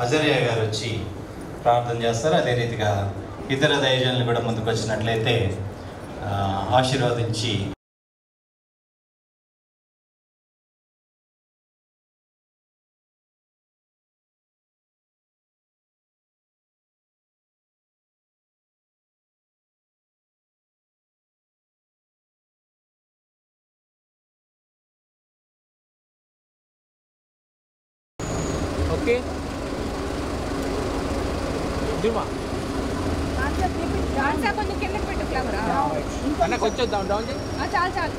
Azaria గారు వచ్చి ప్రార్థన చేస్తారు. అదే రీతిగా ఇతర దైవజనులు కూడా ముందుకు వచ్చినట్లయితే ఆశీర్వదించి ఓకే దిమా కొంచెం కిందకి పెట్టు కెమెరా అన్న కొంచెం డౌన్ చేయి. చాలు చాలు.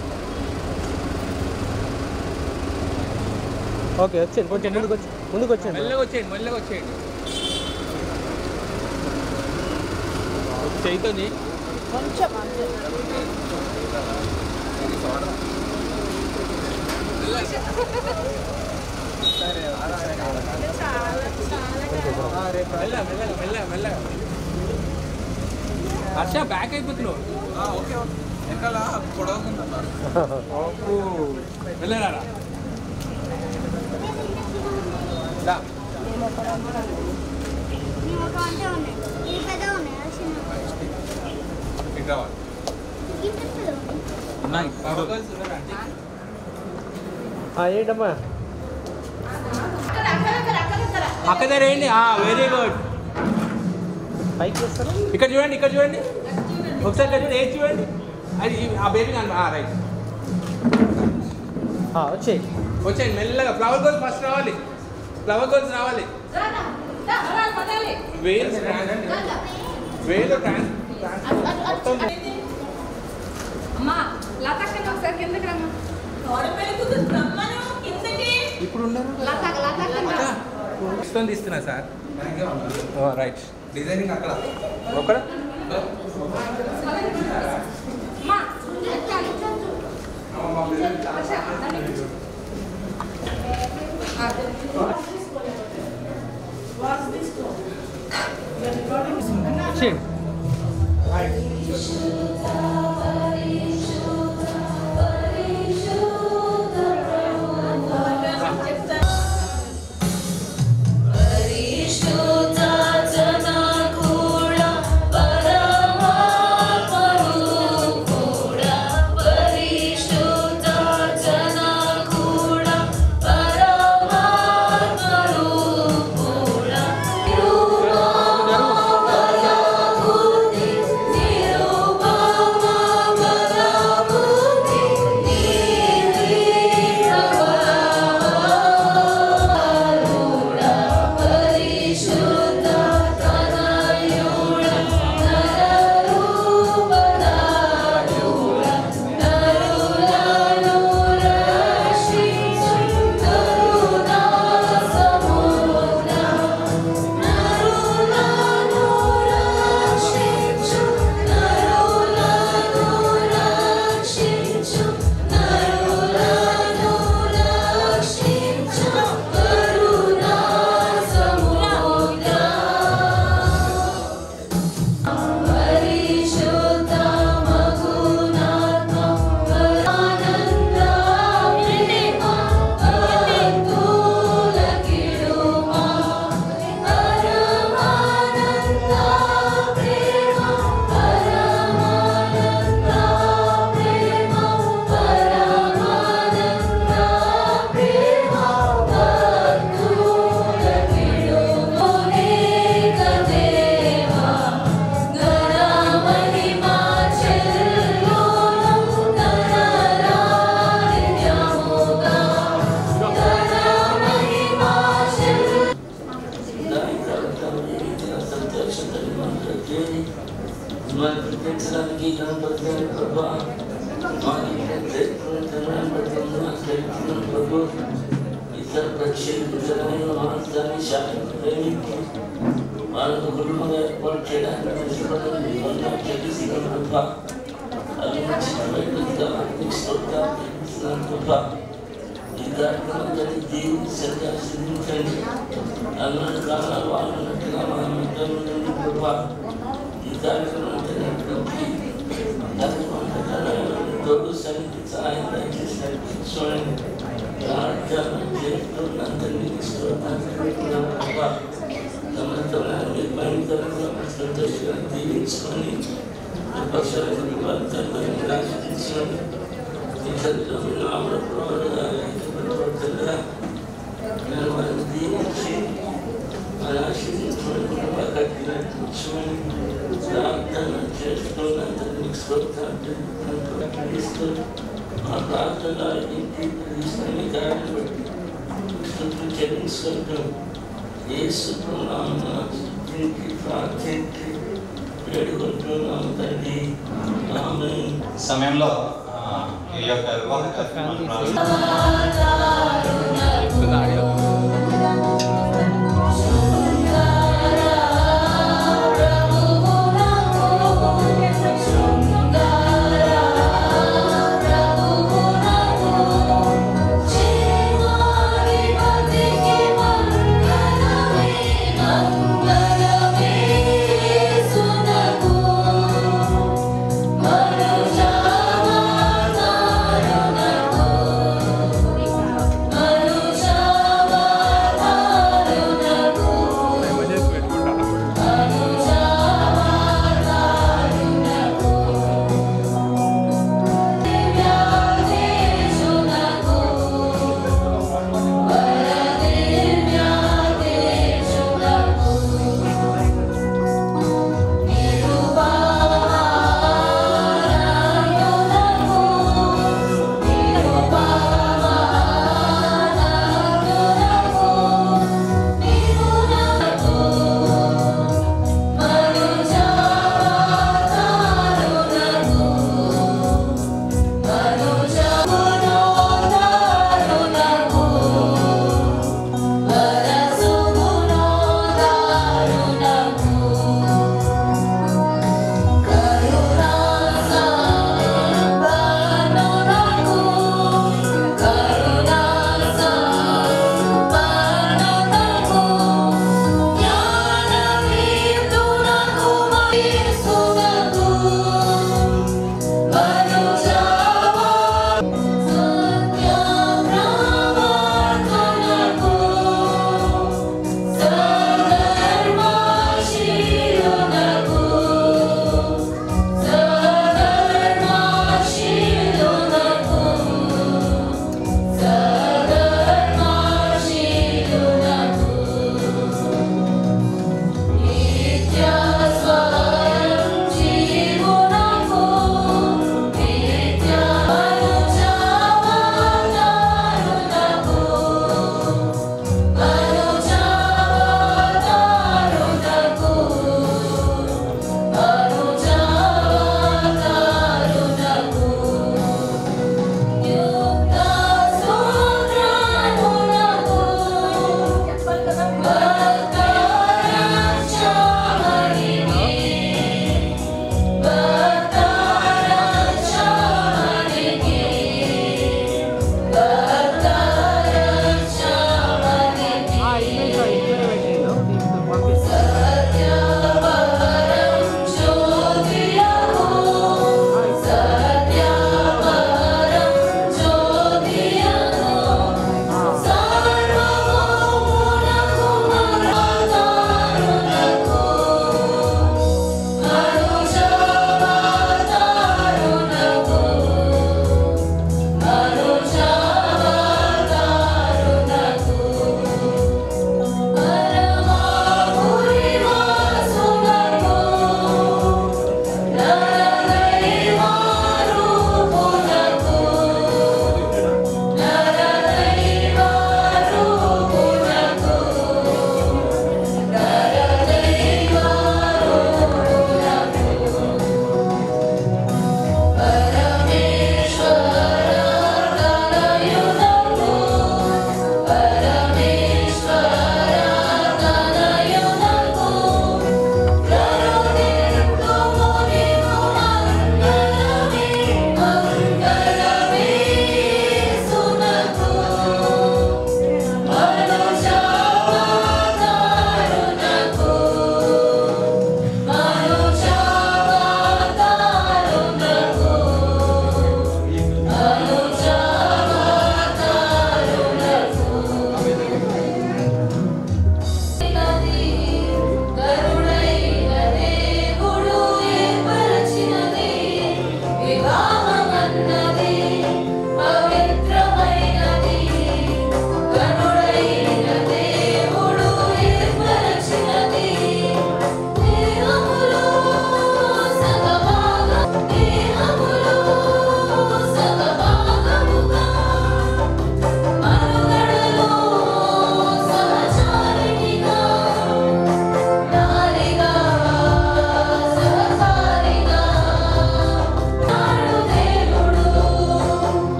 ఓకే వచ్చేయండి, కొంచెం ముందుకు వచ్చేయండి, మెల్లగా వచ్చేయండి. చైతన్య కొంచెం అంతే. హర్ష బ్యాక్ అయిపోతున్నావు. ఓకే వెనకాల పొడవుకుందా వెళ్ళరా ఏంటమ్మా అక్క దగ్గర ఏంటి? Very good. పైకి చేస్తారా? ఇక్కడ చూడండి, ఇక్కడ చూడండి ఒకసారి. ఇక్కడ చూడండి, ఏది చూడండి. అది ఆ బేబీ రైట్. వచ్చేయి వచ్చేయండి మెల్లగా. ఫ్లవర్ గోల్స్ ఫస్ట్ రావాలి. ఫ్లవర్ గోల్స్ రావాలి. వేలో ఇప్పుడు ఉన్నారు తీస్తున్నా సార్. రైట్. డిజైనింగ్ అక్కడ ఒకడ సమయంలో ఈ యొక్క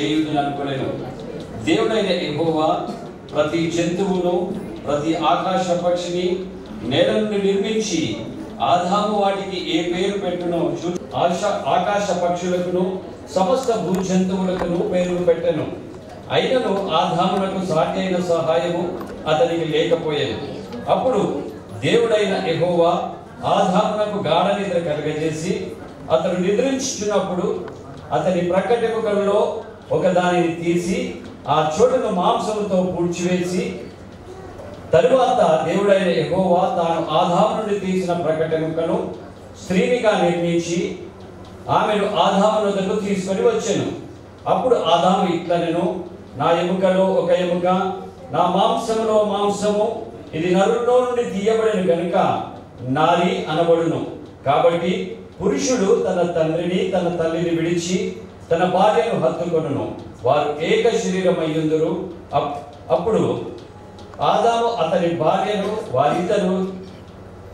చేయుదును అనుకునేను. దేవుడైన యెహోవా ప్రతి జంతువును, ప్రతి ఆకాశ పక్షిని నేల నుండి నిర్మించి ఆదాము వాటికి ఏ పేరు పెట్టునో ఆకాశ పక్షులకును సమస్త భూ జంతువులకును పేర్లు పెట్టెను. అయినను ఆదామునకు సాటి అయిన సహాయము అతనికి లేకపోయేది. అప్పుడు దేవుడైన యెహోవా ఆదామునకు గాఢ నిద్ర కలుగజేసి అతడు నిద్రించుచున్నప్పుడు అతని ప్రక్కటెముకల్లో ఒక దానిని తీసి ఆ చోటును మాంసముతో పూడ్చివేసి, తరువాత దేవుడైన యెహోవా తాను ఆదాము నుండి తీసిన ప్రక్కటెముకను స్త్రీనిగా నిర్మించి ఆమెను ఆదాము వద్దకు తీసుకొని వచ్చెను. అప్పుడు ఆదాము ఇట్లనెను, నా ఎముకలో ఒక ఎముక, నా మాంసములో మాంసము, ఇది నరుల్లో నుండి తీయబడిన గనుక నారి అనబడును. కాబట్టి పురుషుడు తన తండ్రిని తన తల్లిని విడిచి తన భార్యను హత్తుకొనును, వారు ఏక శరీరమయ్యుందురు. అప్పుడు ఆదాము అతని భార్యను వారిద్దరు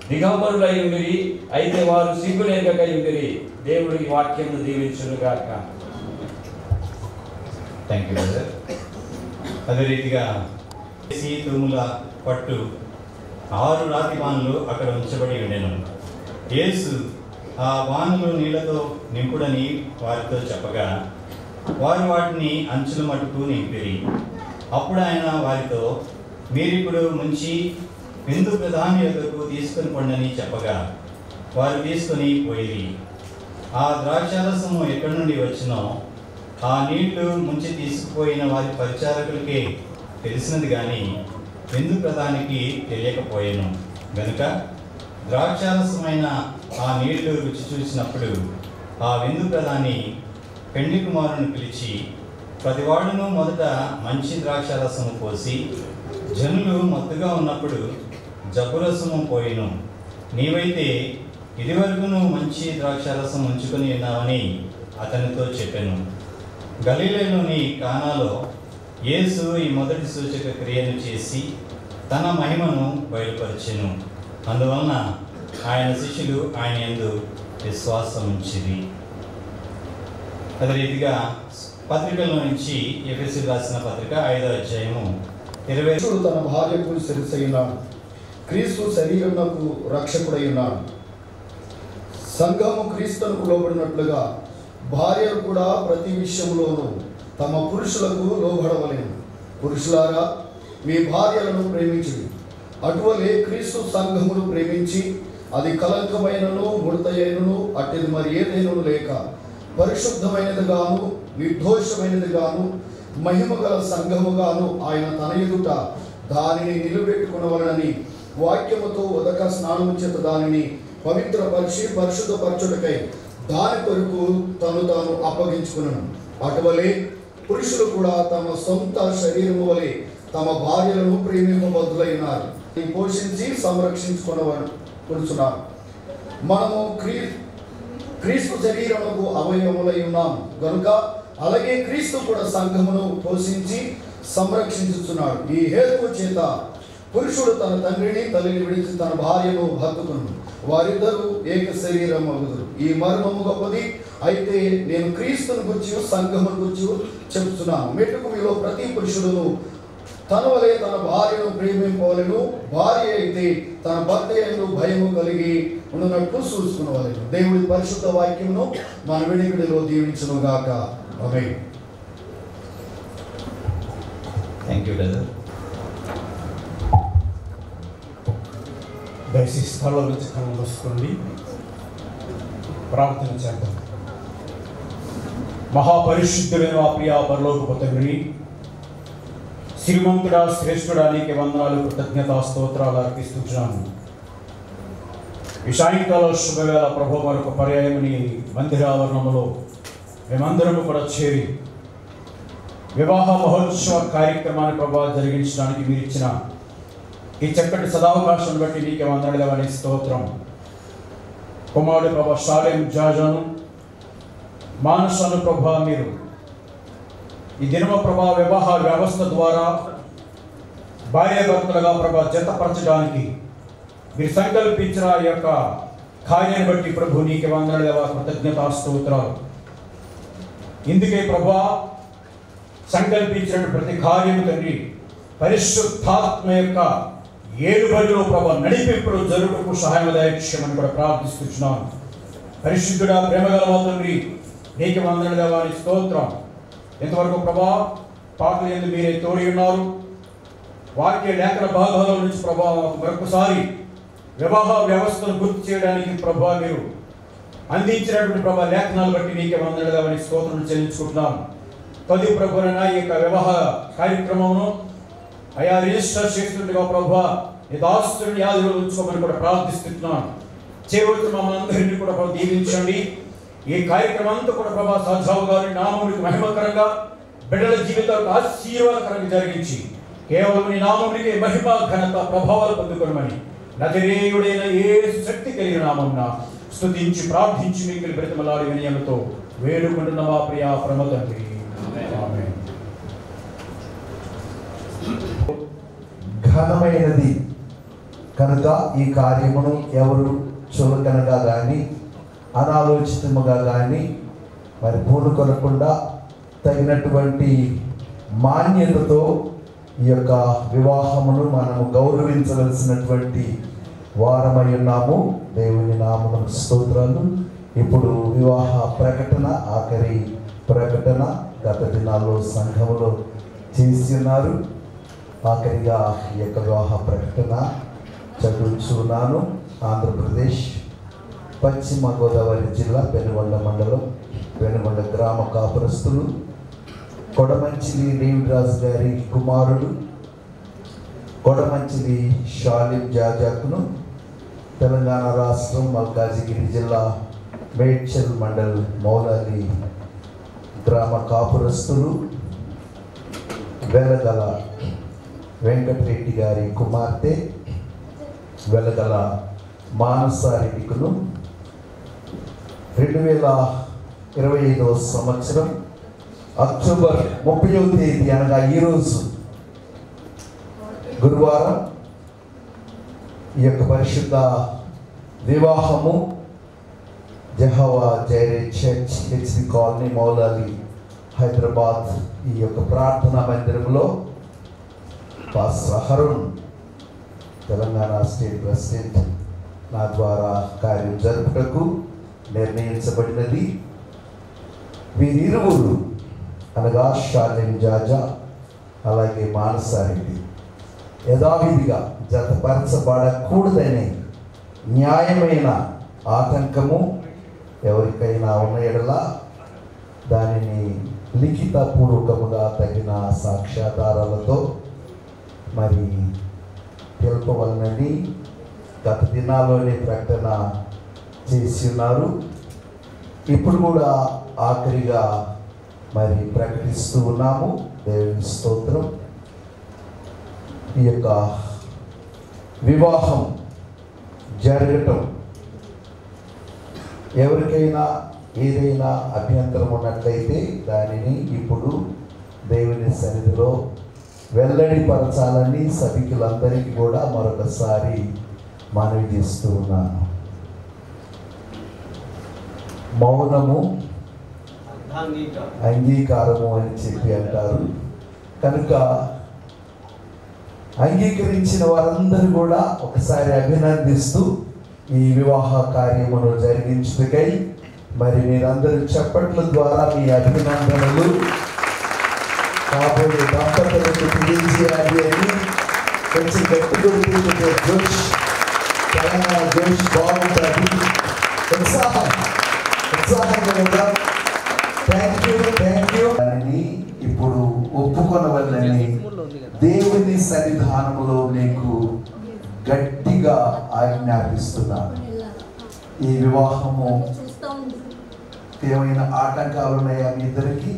దిగంబరులై ఉండిరి, అయితే వారు సిగ్గులేకై ఉండిరి. దేవుడి వాక్యమును దీవించునుగాక. Thank you brother. అదే రీతిగా తూముల పట్టు 6 రాతి బాణలు అక్కడ ఉంచబడి ఉండెను. యేసు ఆ బాణలు నీళ్లతో నింపుడని వారితో చెప్పగా వారు వాటిని అంచుల మట్టుకు నింపిరి. అప్పుడు ఆయన వారితో, మీరిప్పుడు ముంచి విందు ప్రధాని యొద్దకు తీసుకొని పండని చెప్పగా వారు తీసుకొని పోయిరి. ఆ ద్రాక్షారసము ఎక్కడి నుండి వచ్చినో ఆ నీళ్లు ముంచి తీసుకుపోయిన వారి పరిచారకులకే తెలిసినది కానీ విందు ప్రధానికి తెలియకపోయాను గనుక ద్రాక్షారసమైన ఆ నీళ్లు రుచి చూసినప్పుడు ఆ విందు ప్రధాని పెండ్లి కుమారుని పిలిచి, ప్రతివాడును మొదట మంచి ద్రాక్షారసము పోసి జనులు మత్తుగా ఉన్నప్పుడు జబ్బురసము పోయిను, నీవైతే ఇదివరకును మంచి ద్రాక్షారసం ఉంచుకొని ఉన్నావని అతనితో చెప్పాను. గలిలయలోని కానాలో యేసు ఈ మొదటి సూచక క్రియను చేసి తన మహిమను బయలుపరిచెను. అందువలన ఆయన శిష్యులు ఆయన యందు విశ్వాసం ఉంచిరి. అదే రీతిగా పత్రికల నుంచి ఎఫెసీ రాసిన పత్రిక 5వ అధ్యాయము 20. తన భార్యకు శిరస్సై ఉన్నాడు, క్రీస్తు శరీరమునకు రక్షకుడై ఉన్నాడు. సంఘము క్రీస్తునకు లోబడినట్లుగా భార్యలు కూడా ప్రతి విషయంలోనూ తమ పురుషులకు లోబడవలేను. పురుషులారా, మీ భార్యలను ప్రేమించుడి. అటువలే క్రీస్తు సంఘమును ప్రేమించి అది కలంకమైనను ముడతయైనను అట్టిది మరి ఏదైనను లేక పరిశుద్ధమైనదిగాను నిర్దోషమైనదిగాను మహిమగల సంఘముగాను ఆయన తన ఎదుట దానిని నిలబెట్టుకునవలనని వాక్యముతో ఉదక స్నానము చేత దానిని పవిత్రపరిచి పరిశుద్ధపరచుటకై దాని కొరకు తాను అప్పగించుకున్నాను. అటువలే పురుషులు కూడా తమ సొంత శరీరము వలె తమ భార్యలను ప్రేమింపబద్దులైనారు, పోషించి సంరక్షించుకున్నారు. మనము క్రీస్తు శరీరముకు అవయవములై ఉన్నాము గనుక అలాగే క్రీస్తు కూడా సంఘమును పోషించి సంరక్షించుచున్నాడు. ఈ హేతువు చేత పురుషుడు తన తండ్రిని తల్లిని విడిచి తన భార్యను హత్తుకును, వారిద్దరూ ఏక శరీరం అగుదురు. ఈ మర్మము గొప్పది. అయితే నేను క్రీస్తుని గురించి సంఘమును గురించి చెప్తున్నాను. మెట్టుకు మీలో ప్రతి పురుషుడును తన వలె తన భార్యను ప్రేమింపవలెను, భార్య అయితే తన భర్త యందు భయము కలిగి ఉన్నట్లు చూసుకునవలెను. దేవుడి పరిశుద్ధ వాక్యమును మన వినికిడిలో దీవించును గాక. ఆమేన్. Thank you brother. దయచేసి స్థలంలో నుంచి కళ్ళు మూసుకోండి, ప్రార్థన చేద్దాం. మహాపరిశుద్ధులైన ఆ ప్రియ పరలోకపు తండ్రి, శ్రీమంతుడా శ్రేష్ఠుడా, నీకే వందనాలు, కృతజ్ఞతా స్తోత్రాలు అర్పిస్తున్నాను. ఈ సాయంకాల శుభవేళ ప్రభు మరొక పర్యాయముని మందిరావరణంలో మేమందరము కూడా చేరి వివాహ మహోత్సవ కార్యక్రమాన్ని ప్రభావ జరిగించడానికి మీరు ఇచ్చిన ఈ చక్కటి సదావకాశం బట్టి నీకే వందనాలు స్తోత్రం. కుమారుడు ప్రభా షాలేం జాజాను మానసాను ప్రభా మీరు ఈ దినమ ప్రభా వివాహ వ్యవస్థ ద్వారా భార్యాభర్తలుగా ప్రభా జతపరచడానికి మీరు సంకల్పించిన ఈ యొక్క కార్యాన్ని బట్టి ప్రభు నీకే వందనాలు, కృతజ్ఞతా స్తోత్రాలు. ఇందుకే ప్రభా సంకల్పించిన ప్రతి కార్యము తండ్రి పరిశుద్ధాత్మ యొక్క ఏలుబడిలో ప్రభా నడిపింపులు జరుగుటకు సహాయం దయచేయమని కూడా ప్రార్థిస్తున్నాను. పరిశుద్ధుడా ప్రేమగల మా తండ్రి నీకు వందన దేవాని స్తోత్రం. ఇంతవరకు ప్రభా పాటలు ఎందుకు మీరే తోడి ఉన్నారు. వాక్య లేఖన భాగాల నుంచి ప్రభా మరొకసారి వివాహ వ్యవస్థను గుర్తు చేయడానికి ప్రభా మీరు అందించినటువంటి ప్రభా లేఖనాలు బట్టి నీకే వందన దేవాని స్తోత్రం చెల్లించుకుంటున్నాను. తది ప్రభునైనా ఈ యొక్క వివాహ కార్యక్రమమును అయా రిజిస్టర్ చేస్తుండగా ప్రభా నీ దాసుని యాదిలో ఉంచుకోమని కూడా ప్రార్థిస్తున్నాను. చేయవలసిన మమ్మల్ని అందరినీ కూడా ప్రభు దీవించండి. ఈ కార్యక్రమం అంతా కూడా ప్రభా సజావు గారి నామమునికి మహిమకరంగా బిడ్డల జీవితాలకు ఆశీర్వాదకరంగా జరిగించి కేవలం నీ నామమునికి మహిమ ఘనత ప్రభావాలు పొందుకోమని నజరేయుడైన యేసు శక్తి కలిగిన నామమున స్తుతించి ప్రార్థించి మీకు బ్రతిమలాడి వినయంతో వేడుకుంటున్న మా ప్రియ పరమ తండ్రి. ఆమేన్. ఘనమైనది కనుక ఈ కార్యమును ఎవరు చులకనగా కానీ అనాలోచితముగా కానీ మరి పూనుకొనకుండా తగినటువంటి మాన్యతతో ఈ యొక్క వివాహమును మనము గౌరవించవలసినటువంటి వారమై ఉన్నాము. దేవుని నామమునకు స్తోత్రాలు. ఇప్పుడు వివాహ ప్రకటన, ఆఖరి ప్రకటన గత దినాల్లో సంఘములో చేసి ఉన్నారు. ఆఖరిగా ఈ యొక్క వివాహ ప్రకటన చదువుచున్నాను. ఆంధ్రప్రదేశ్ పశ్చిమ గోదావరి జిల్లా పెనుగొండ మండలం పెనుగొండ గ్రామ కాపురస్తులు కొడమంచిలి రేవిరాజు గారి కుమారుడు కొడమంచిలి షాలిం జాజాకును తెలంగాణ రాష్ట్రం మల్కాజిగిరి జిల్లా మేడ్చల్ మండల్ మౌలాలి గ్రామ కాపురస్తులు వెలగల వెంకటరెడ్డి గారి కుమార్తె వెలగల మానసారెడ్డికును 2025 సంవత్సరం అక్టోబర్ 30వ తేదీ అనగా ఈరోజు గురువారం ఈ యొక్క పరిశుద్ధ వివాహము Jehovah Jireh church HD colony Moula Ali Hyderabad ఈ యొక్క ప్రార్థనా మందిరంలో pastor Hurun Telangana state president నా ద్వారా కార్యం జరుపుటకు నిర్ణయించబడినది. వీరిరువురు అనగా షాలిం జాజా అలాగే మానసారెడ్డి యథావిధిగా జతపరచబడకూడదనే న్యాయమైన ఆటంకము ఎవరికైనా ఉన్న ఎడల దానిని లిఖితపూర్వకముగా తగిన సాక్ష్యాధారాలతో మరి తెలుపవలనని గత దినాల్లోనే ప్రకటన చేసి ఉన్నారు. ఇప్పుడు కూడా ఆఖరిగా మరి ప్రకటిస్తూ ఉన్నాము. దేవుని స్తోత్రం. ఈ యొక్క వివాహం జరగటం ఎవరికైనా ఏదైనా అభ్యంతరం ఉన్నట్లయితే దానిని ఇప్పుడు దేవుని సన్నిధిలో వెల్లడిపరచాలని సభికులందరికీ కూడా మరొకసారి మనవి చేస్తూ ఉన్నాను. మౌనము అంగీకారము అని చెప్పి అంటారు. కనుక అంగీకరించిన వారందరూ కూడా ఒకసారి అభినందిస్తూ ఈ వివాహ కార్యమును జరిగించుటకై మరి మీరందరూ చప్పట్ల ద్వారా మీ అభినందనలు కాబోయే దంపతులకు తెలియజేయాలి అని కొంచెం గట్టిగా జోష్ తెలంగాణ జోష్ బాగుంటుంది. ఉత్సాహంగా థ్యాంక్ యూ అని ఇప్పుడు ఒప్పుకొనవల్లని దేవుని సన్నిధానములో నీకు గట్టిగా ఆజ్ఞాపిస్తున్నాను. ఈ వివాహము ఏమైనా ఆటంకాలు ఉన్నాయా మీ ఇద్దరికి?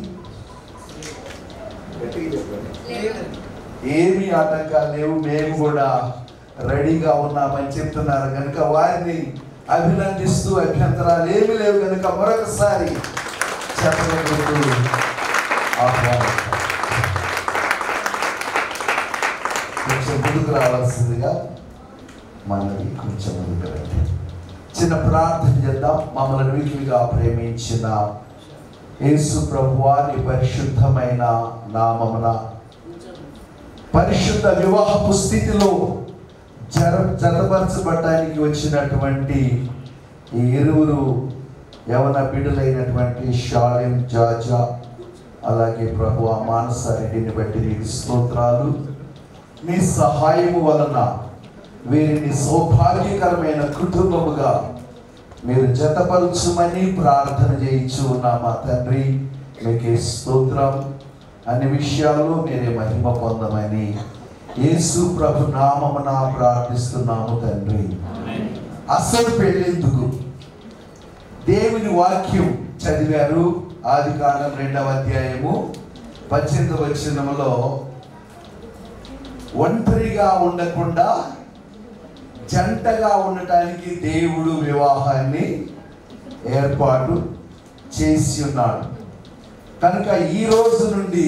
ఏమి ఆటంకాలు లేవు, మేము కూడా రెడీగా ఉన్నామని చెప్తున్నారు కనుక వారిని అభినందిస్తూ అభ్యంతరాలు ఏమి లేవు కనుక మరొకసారి చెప్పగలుగుతూ ఆహ్వానం కొంచెం ముందుకు రావాల్సిందిగా మనకి కొంచెం ముందుకు రండి. చిన్న ప్రార్థన చేద్దాం. మమ్మల్ని వీటిగా ప్రేమించిన యేసు ప్రభువారి పరిశుద్ధమైన నామమున పరిశుద్ధ వివాహపు స్థితిలో జతపరచబడటానికి వచ్చినటువంటి ఈ ఇరువురు యవన బిడ్డలైనటువంటి షాలిం జాజా అలాగే ప్రభు మానస రెడ్డిని బట్టి నీకు స్తోత్రాలు. మీ సహాయము వలన వీరిని సౌభాగ్యకరమైన కుటుంబముగా మీరు జతపరచుమని ప్రార్థన చేయించు నా మా తండ్రి. మీకే స్తోత్రం. అన్ని విషయాల్లో మీరే మహిమ పొందమని యేసు ప్రభు నామమున ప్రార్థిస్తున్నాము తండ్రి. అసలు పెళ్ళెందుకు? దేవుని వాక్యం చదివారు. ఆదికాండం 2వ అధ్యాయము 18వ వచనములో ఒంటరిగా ఉండకుండా జంటగా ఉండటానికి దేవుడు వివాహాన్ని ఏర్పాటు చేసి ఉన్నాడు. కనుక ఈ రోజు నుండి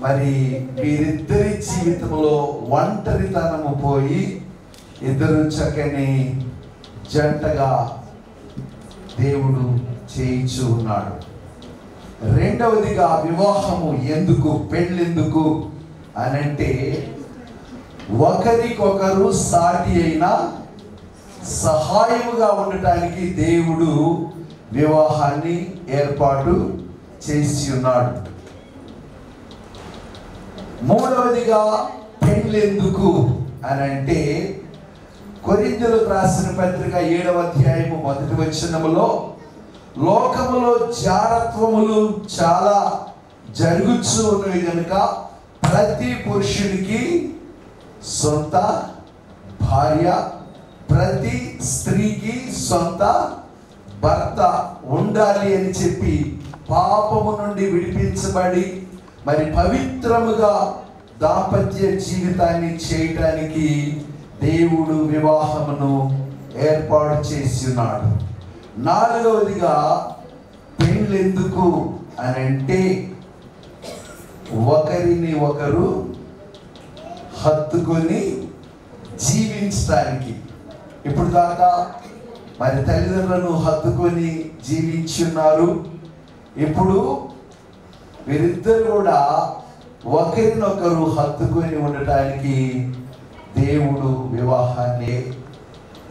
మరి వీరిద్దరి జీవితంలో ఒంటరితనము పోయి ఇద్దరు చక్కని జంటగా దేవుడు చేయించు ఉన్నాడు. రెండవదిగా వివాహము ఎందుకు, పెళ్ళెందుకు అనంటే ఒకరికొకరు సాటి అయిన సహాయముగా ఉండటానికి దేవుడు వివాహాన్ని ఏర్పాటు చేసి ఉన్నాడు. మూడవదిగా పెళ్ళెందుకు అనంటే కొరింథీయులకు రాసిన పత్రిక 7వ అధ్యాయము 1వ వచనములో లోకములో జారత్వములు చాలా జరుగుతూ ఉన్నవి కనుక ప్రతి పురుషునికి సొంత భార్య, ప్రతి స్త్రీకి సొంత భర్త ఉండాలి అని చెప్పి పాపము నుండి విడిపించబడి మరి పవిత్రముగా దాంపత్య జీవితాన్ని చేయటానికి దేవుడు వివాహమును ఏర్పాటు చేసి ఉన్నాడు. నాలుగవదిగా పెళ్ళెందుకు అని అంటే ఒకరిని ఒకరు హత్తుకొని జీవించడానికి. ఇప్పుడు దాకా మరి తల్లిదండ్రులను హత్తుకొని జీవించున్నారు. ఇప్పుడు వీరిద్దరు కూడా ఒకరినొకరు హత్తుకొని ఉండటానికి దేవుడు వివాహాన్ని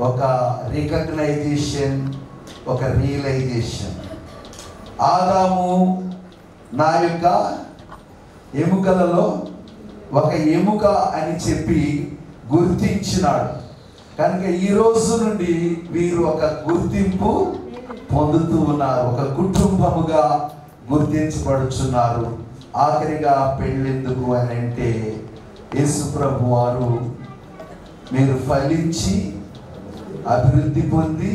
ఒక రికగ్నైజేషన్, ఒక రియలైజేషన్. ఆదాము నా యొక్క ఎముకలలో ఒక ఎముక అని చెప్పి గుర్తించినాడు. కనుక ఈ రోజు నుండి వీరు ఒక గుర్తింపు పొందుతూ ఉన్నారు, ఒక కుటుంబముగా గుర్తించబడుచున్నారు. ఆఖరిగా పెళ్ళెందుకు అని అంటే యేసు ప్రభు వారు మీరు ఫలించి అభివృద్ధి పొంది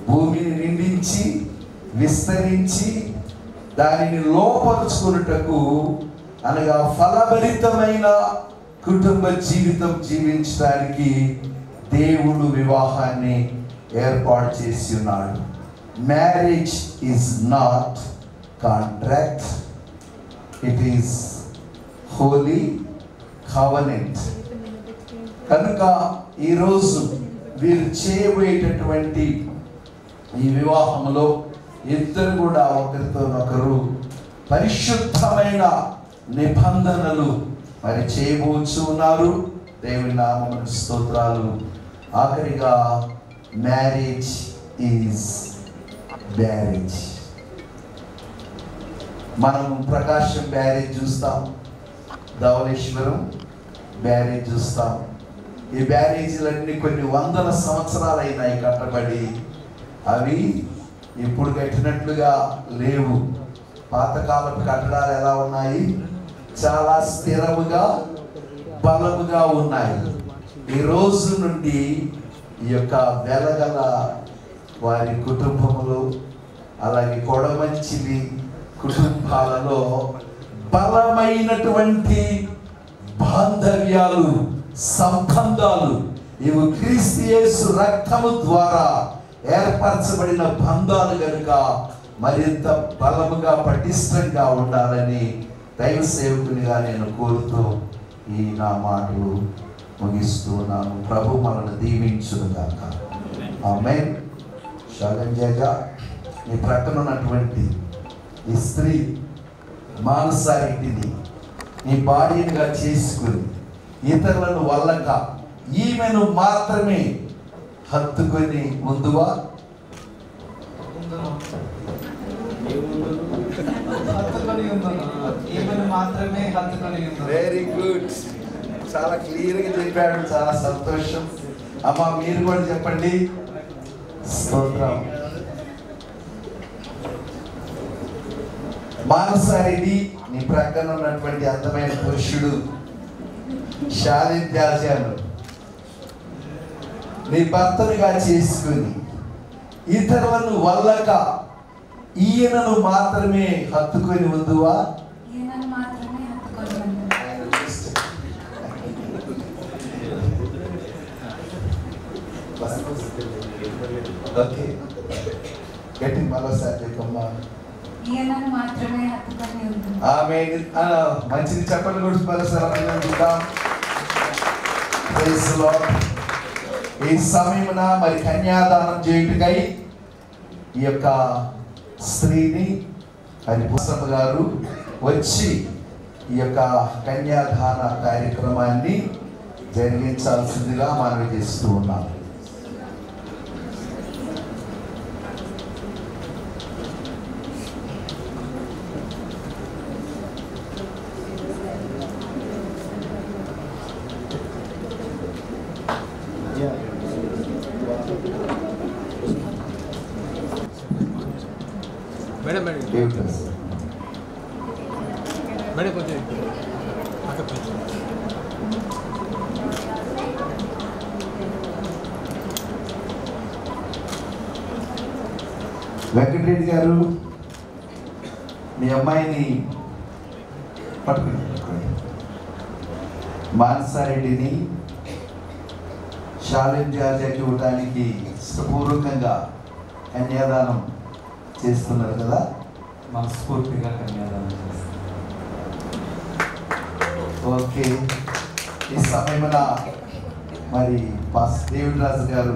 భూమిని నిండించి విస్తరించి దానిని లోపరుచుకున్నటకు అనగా ఫలభరితమైన కుటుంబ జీవితం జీవించడానికి దేవుడు వివాహాన్ని ఏర్పాటు చేసి ఉన్నాడు. Marriage is not contract, it is holy covenant. కనుక ఈరోజు వీరు చేయబోయేటటువంటి ఈ వివాహంలో ఇద్దరు కూడా ఒకరితోనొకరు పరిశుద్ధమైన నిబంధనలు మరి చేయబోచు ఉన్నారు. దేవుని నామమునకు స్తోత్రాలు. ఆఖరిగా మ్యారేజ్ ఈజ్ బ్యారేజ్. మనం ప్రకాశం బ్యారేజ్ చూస్తాం, ధవళేశ్వరం బ్యారేజ్ చూస్తాం. ఈ బ్యారేజీలన్నీ కొన్ని వందల సంవత్సరాలైనాయి కట్టబడి. అవి ఇప్పుడు కట్టినట్లుగా లేవు. పాతకాలపు కట్టడాలు ఎలా ఉన్నాయి? చాలా స్థిరముగా బలముగా ఉన్నాయి. ఈ రోజు నుండి ఈ యొక్క వెలగల వారి కుటుంబములు అలాగే కొడమంచిలి కుటుంబాలలో బలమైనటువంటి బాంధవ్యాలు, సంబంధాలు, ఇవి క్రీస్తు యేసు రక్తము ద్వారా ఏర్పరచబడిన బంధాలు కనుక మరింత బలముగా పటిష్టంగా ఉండాలని దైవ సేవకునిగా నేను కోరుతూ ఈ నా మాటలు ముగిస్తున్నాను. ప్రభు మనల్ని దీవించునుగాక. ఆమేన్. షాగంజాగా నీ ప్రక్కన ఉన్నటువంటి ఈ స్త్రీ మానసారెడ్డిని నీ భార్యగా చేసుకుని ఇతరులను వల్లక ఈమెను మాత్రమే హత్తుకొని ముందువా? వెరీ గుడ్, చాలా క్లియర్గా చెప్పాడు, చాలా సంతోషం. అమ్మ మీరు కూడా చెప్పండి. స్తోత్రం. మానసారెడ్డి నీ ప్రక్కన ఉన్నటువంటి అందమైన పురుషుడు శాలిత్యాజాను నీ భర్తనుగా చేసుకుని ఇతరులను వల్లక ఈయనను మాత్రమే హత్తుకొని ఉందువా? ఓకే, గట్టి మరోసారి చెప్పమ్మా. ఆమె మంచిది చెప్పండి కూడా మరోసారి. ఈ సమయమున మరి కన్యాదానం చేయుటకై ఈ యొక్క స్త్రీని హరిభూషణ గారు వచ్చి ఈ యొక్క కన్యాదాన కార్యక్రమాన్ని జరిగించాల్సిందిగా మనవి చేస్తూ ఉన్నాం. మేడం మేడం మేడం కొంచెం వెంకటరెడ్డి గారు మీ అమ్మాయిని పట్టుకుని మానసారెడ్డిని శాలిత్యాజకి ఇవ్వడానికి ఇష్టపూర్వకంగా కన్యాదానం చేస్తున్నారు కదా? మనస్ఫూర్తిగా కన్యాదానం చేస్తారు. ఓకే, ఈ సమయమున మరి దేవుడి రాజు గారు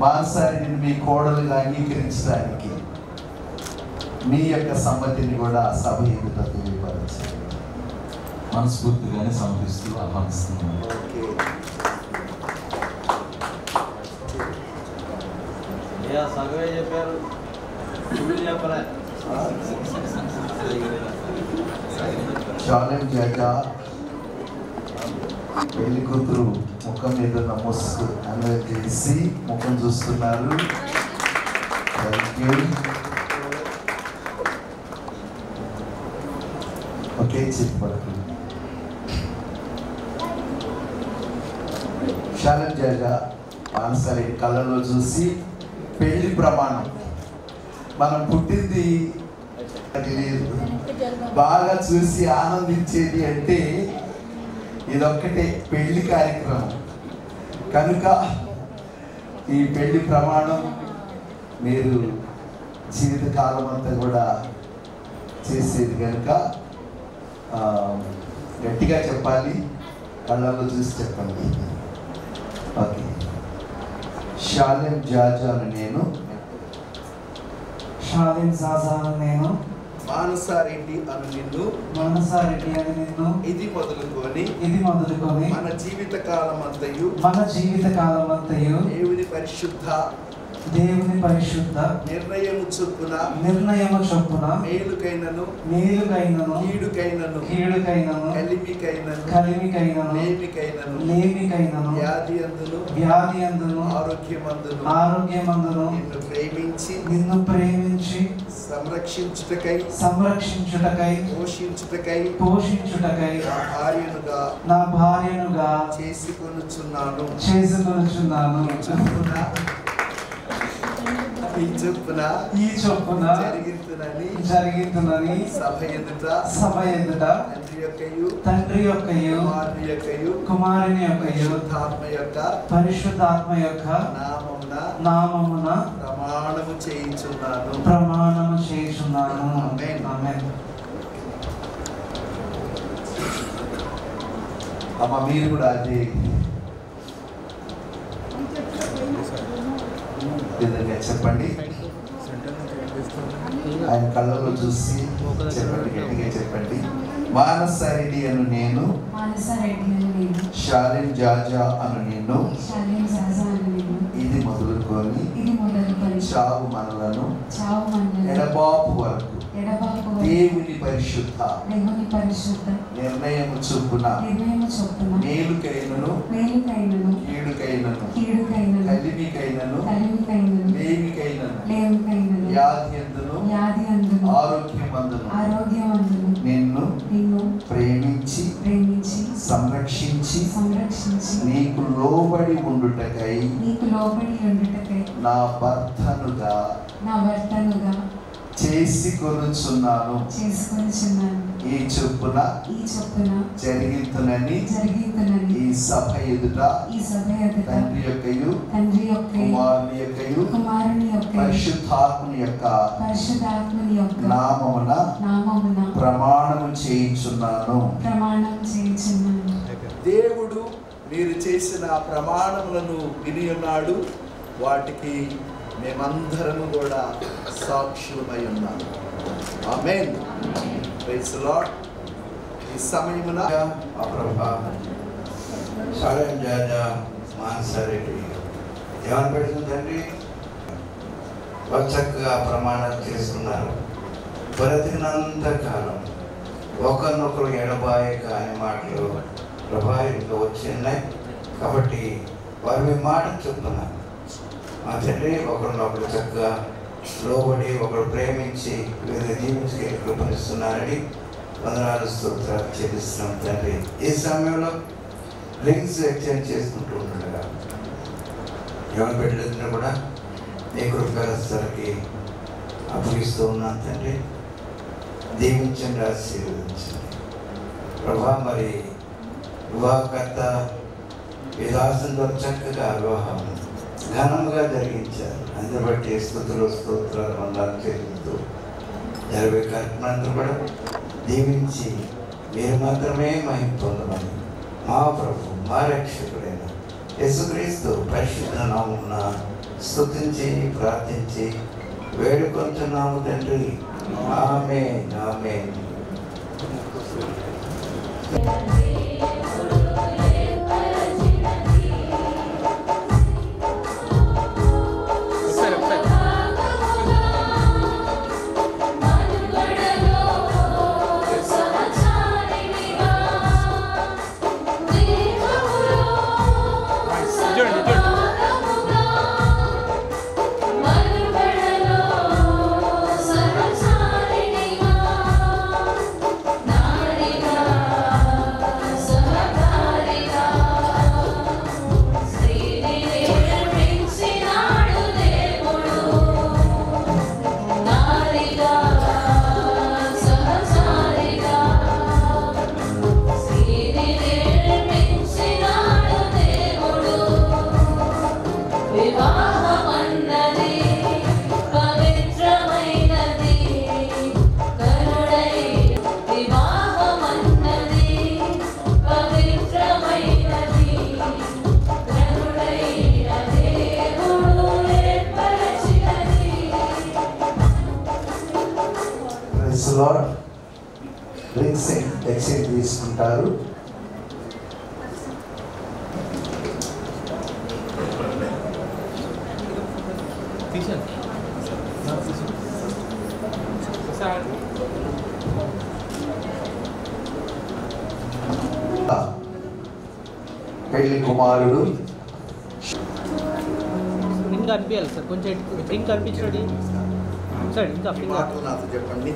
మానసారెడ్డిని మీ కోడలుగా అంగీకరించడానికి మీ యొక్క సమ్మతిని కూడా సభ ఎదుట తెలియపరచారు. మనస్ఫూర్తిగానే సమర్పిస్తూ ఆహ్వానిస్తున్నాను. ఓకే, చెప్పారు చెప్పలే. శాలిత్యాజ పెళ్లి కూతురు ముఖం మీద ఉన్న ముసుగు అన్వయ చేసి ముఖం చూస్తున్నారు. ఓకే, చెప్పబడుతుంది. శాలిత్యాజ మానసారెడ్డి కళ్ళలో చూసి పెళ్లి ప్రమాణం, మనం పుట్టింది తెలియదు, బాగా చూసి ఆనందించేది అంటే ఇదొక్కటే పెళ్లి కార్యక్రమం కనుక ఈ పెళ్లి ప్రమాణం మీరు జీవితకాలం అంతా కూడా చేసేది కనుక గట్టిగా చెప్పాలి, కళ్ళల్లో చూసి చెప్పండి. ఓకే. శాలిత్యాజ నేను మానసారెడ్డి అని నిన్ను ఇది మొదలుకొని మన జీవిత కాలం అంతయు దేవుని పరిశుద్ధ నిర్ణయము చొప్పున మేలుకైనను కీడుకైనను కలిమికైనను లేమికైనను వ్యాధి అందును ఆరోగ్యమందును నిన్ను ప్రేమించి సంరక్షించుటకై పోషించుటకై నా భార్యనుగా చేసుకొనుచున్నాను. ఈ చొప్పున జరిగింతునని సభ ఎదుట తండ్రి యొక్కయు కుమారుని యొక్కయు పరిశుద్ధాత్మ యొక్క నామమున ప్రమాణము చేయుచున్నాను. ఆమేన్. అమ్మ మీరు కూడా అది విధంగా చెప్పండి. ఆయన కళ్ళలో చూసి చెప్పండి, గట్టిగా చెప్పండి. మానసారెడ్డి అను నేను, షాలిన్ జాజా అను నేను, ఇది మొదలుకొని చావు మనలను ఎడబాపు వరకు దేవుని పరిశుద్ధ నిర్ణయము చొప్పున మేలుకైనను కీడుకైనను కలిమికైనను లేమికైనను వ్యాధి అందును ఆరోగ్యమందును నిన్ను ప్రేమించి సంరక్షించి నీకు లోబడి ఉండుటకై నా భర్తనుగా చేసుకొనుచున్నాను. ఈ చొప్పున జరిగింతునని ఈ సభ ఎదుట తండ్రి యొక్కయు కుమారుని యొక్కయు పరిశుద్ధాత్మని యొక్క నామమున ప్రమాణము చేయించున్నాను. దేవుడు మీరు చేసిన ప్రమాణములను విని ఉన్నాడు. వాటికి మేమందరము కూడా సాక్షులమై ఉన్నాము. ఆమేన్. Praise the lord. ఈ సమయమున షాలిన్ జాజా మానసారెడ్డి ఏమని పెడుతుంది తండ్రి? చక్కగా ప్రమాణం చేసుకున్నారు. బ్రతికినంత కాలం ఒకరినొకరు ఎడబాయక అనే మాటలు ప్రభావితంగా వచ్చిన్నాయి. కాబట్టి వారు మీ మాట చెప్తున్నారు. మా తండ్రి ఒకరినొకరు చక్కగా లోబడి ఒకరు ప్రేమించి వివిధ జీవించి కృపణిస్తున్నారని వందనాలు స్తోత్రాలు చెల్లిస్తున్నాం తండ్రి. ఈ సమయంలో లింక్స్ ఎక్స్చేంజ్ చేసుకుంటూ ఉండగా ఎవరి బిడ్డలందరూ కూడా నీ కృపకరస్థలకి అప్పగిస్తూ ఉన్నాను తండ్రి. దీవించండి, ఆశీర్వదించండి ప్రభా. మరి వివాహకర్త విలాసంతో చక్కగా వివాహం ఘనంగా జరిగించారు. అందుని బట్టి స్తుతులు స్తోత్రాలు వందనాలు చెల్లిస్తూ జరిగే కార్యక్రమాన్ని కూడా దీవించి మీరు మాత్రమే మహిమ పొందమని మా ప్రభు మా రక్షకుడైన యేసుక్రీస్తు పరిశుద్ధ నామమున స్తుతించి ప్రార్థించి వేడుకొంటున్నాము తండ్రి. ఆమేన్ ఆమేన్. లింక్స్ ఎక్స్చేంజ్ తీసుకుంటారు. పెళ్లి కుమారుడు ఇంకా అనిపించాలి సార్, కొంచెం ఇంకా అనిపించండి సార్. ఇంకా నాకు చెప్పండి.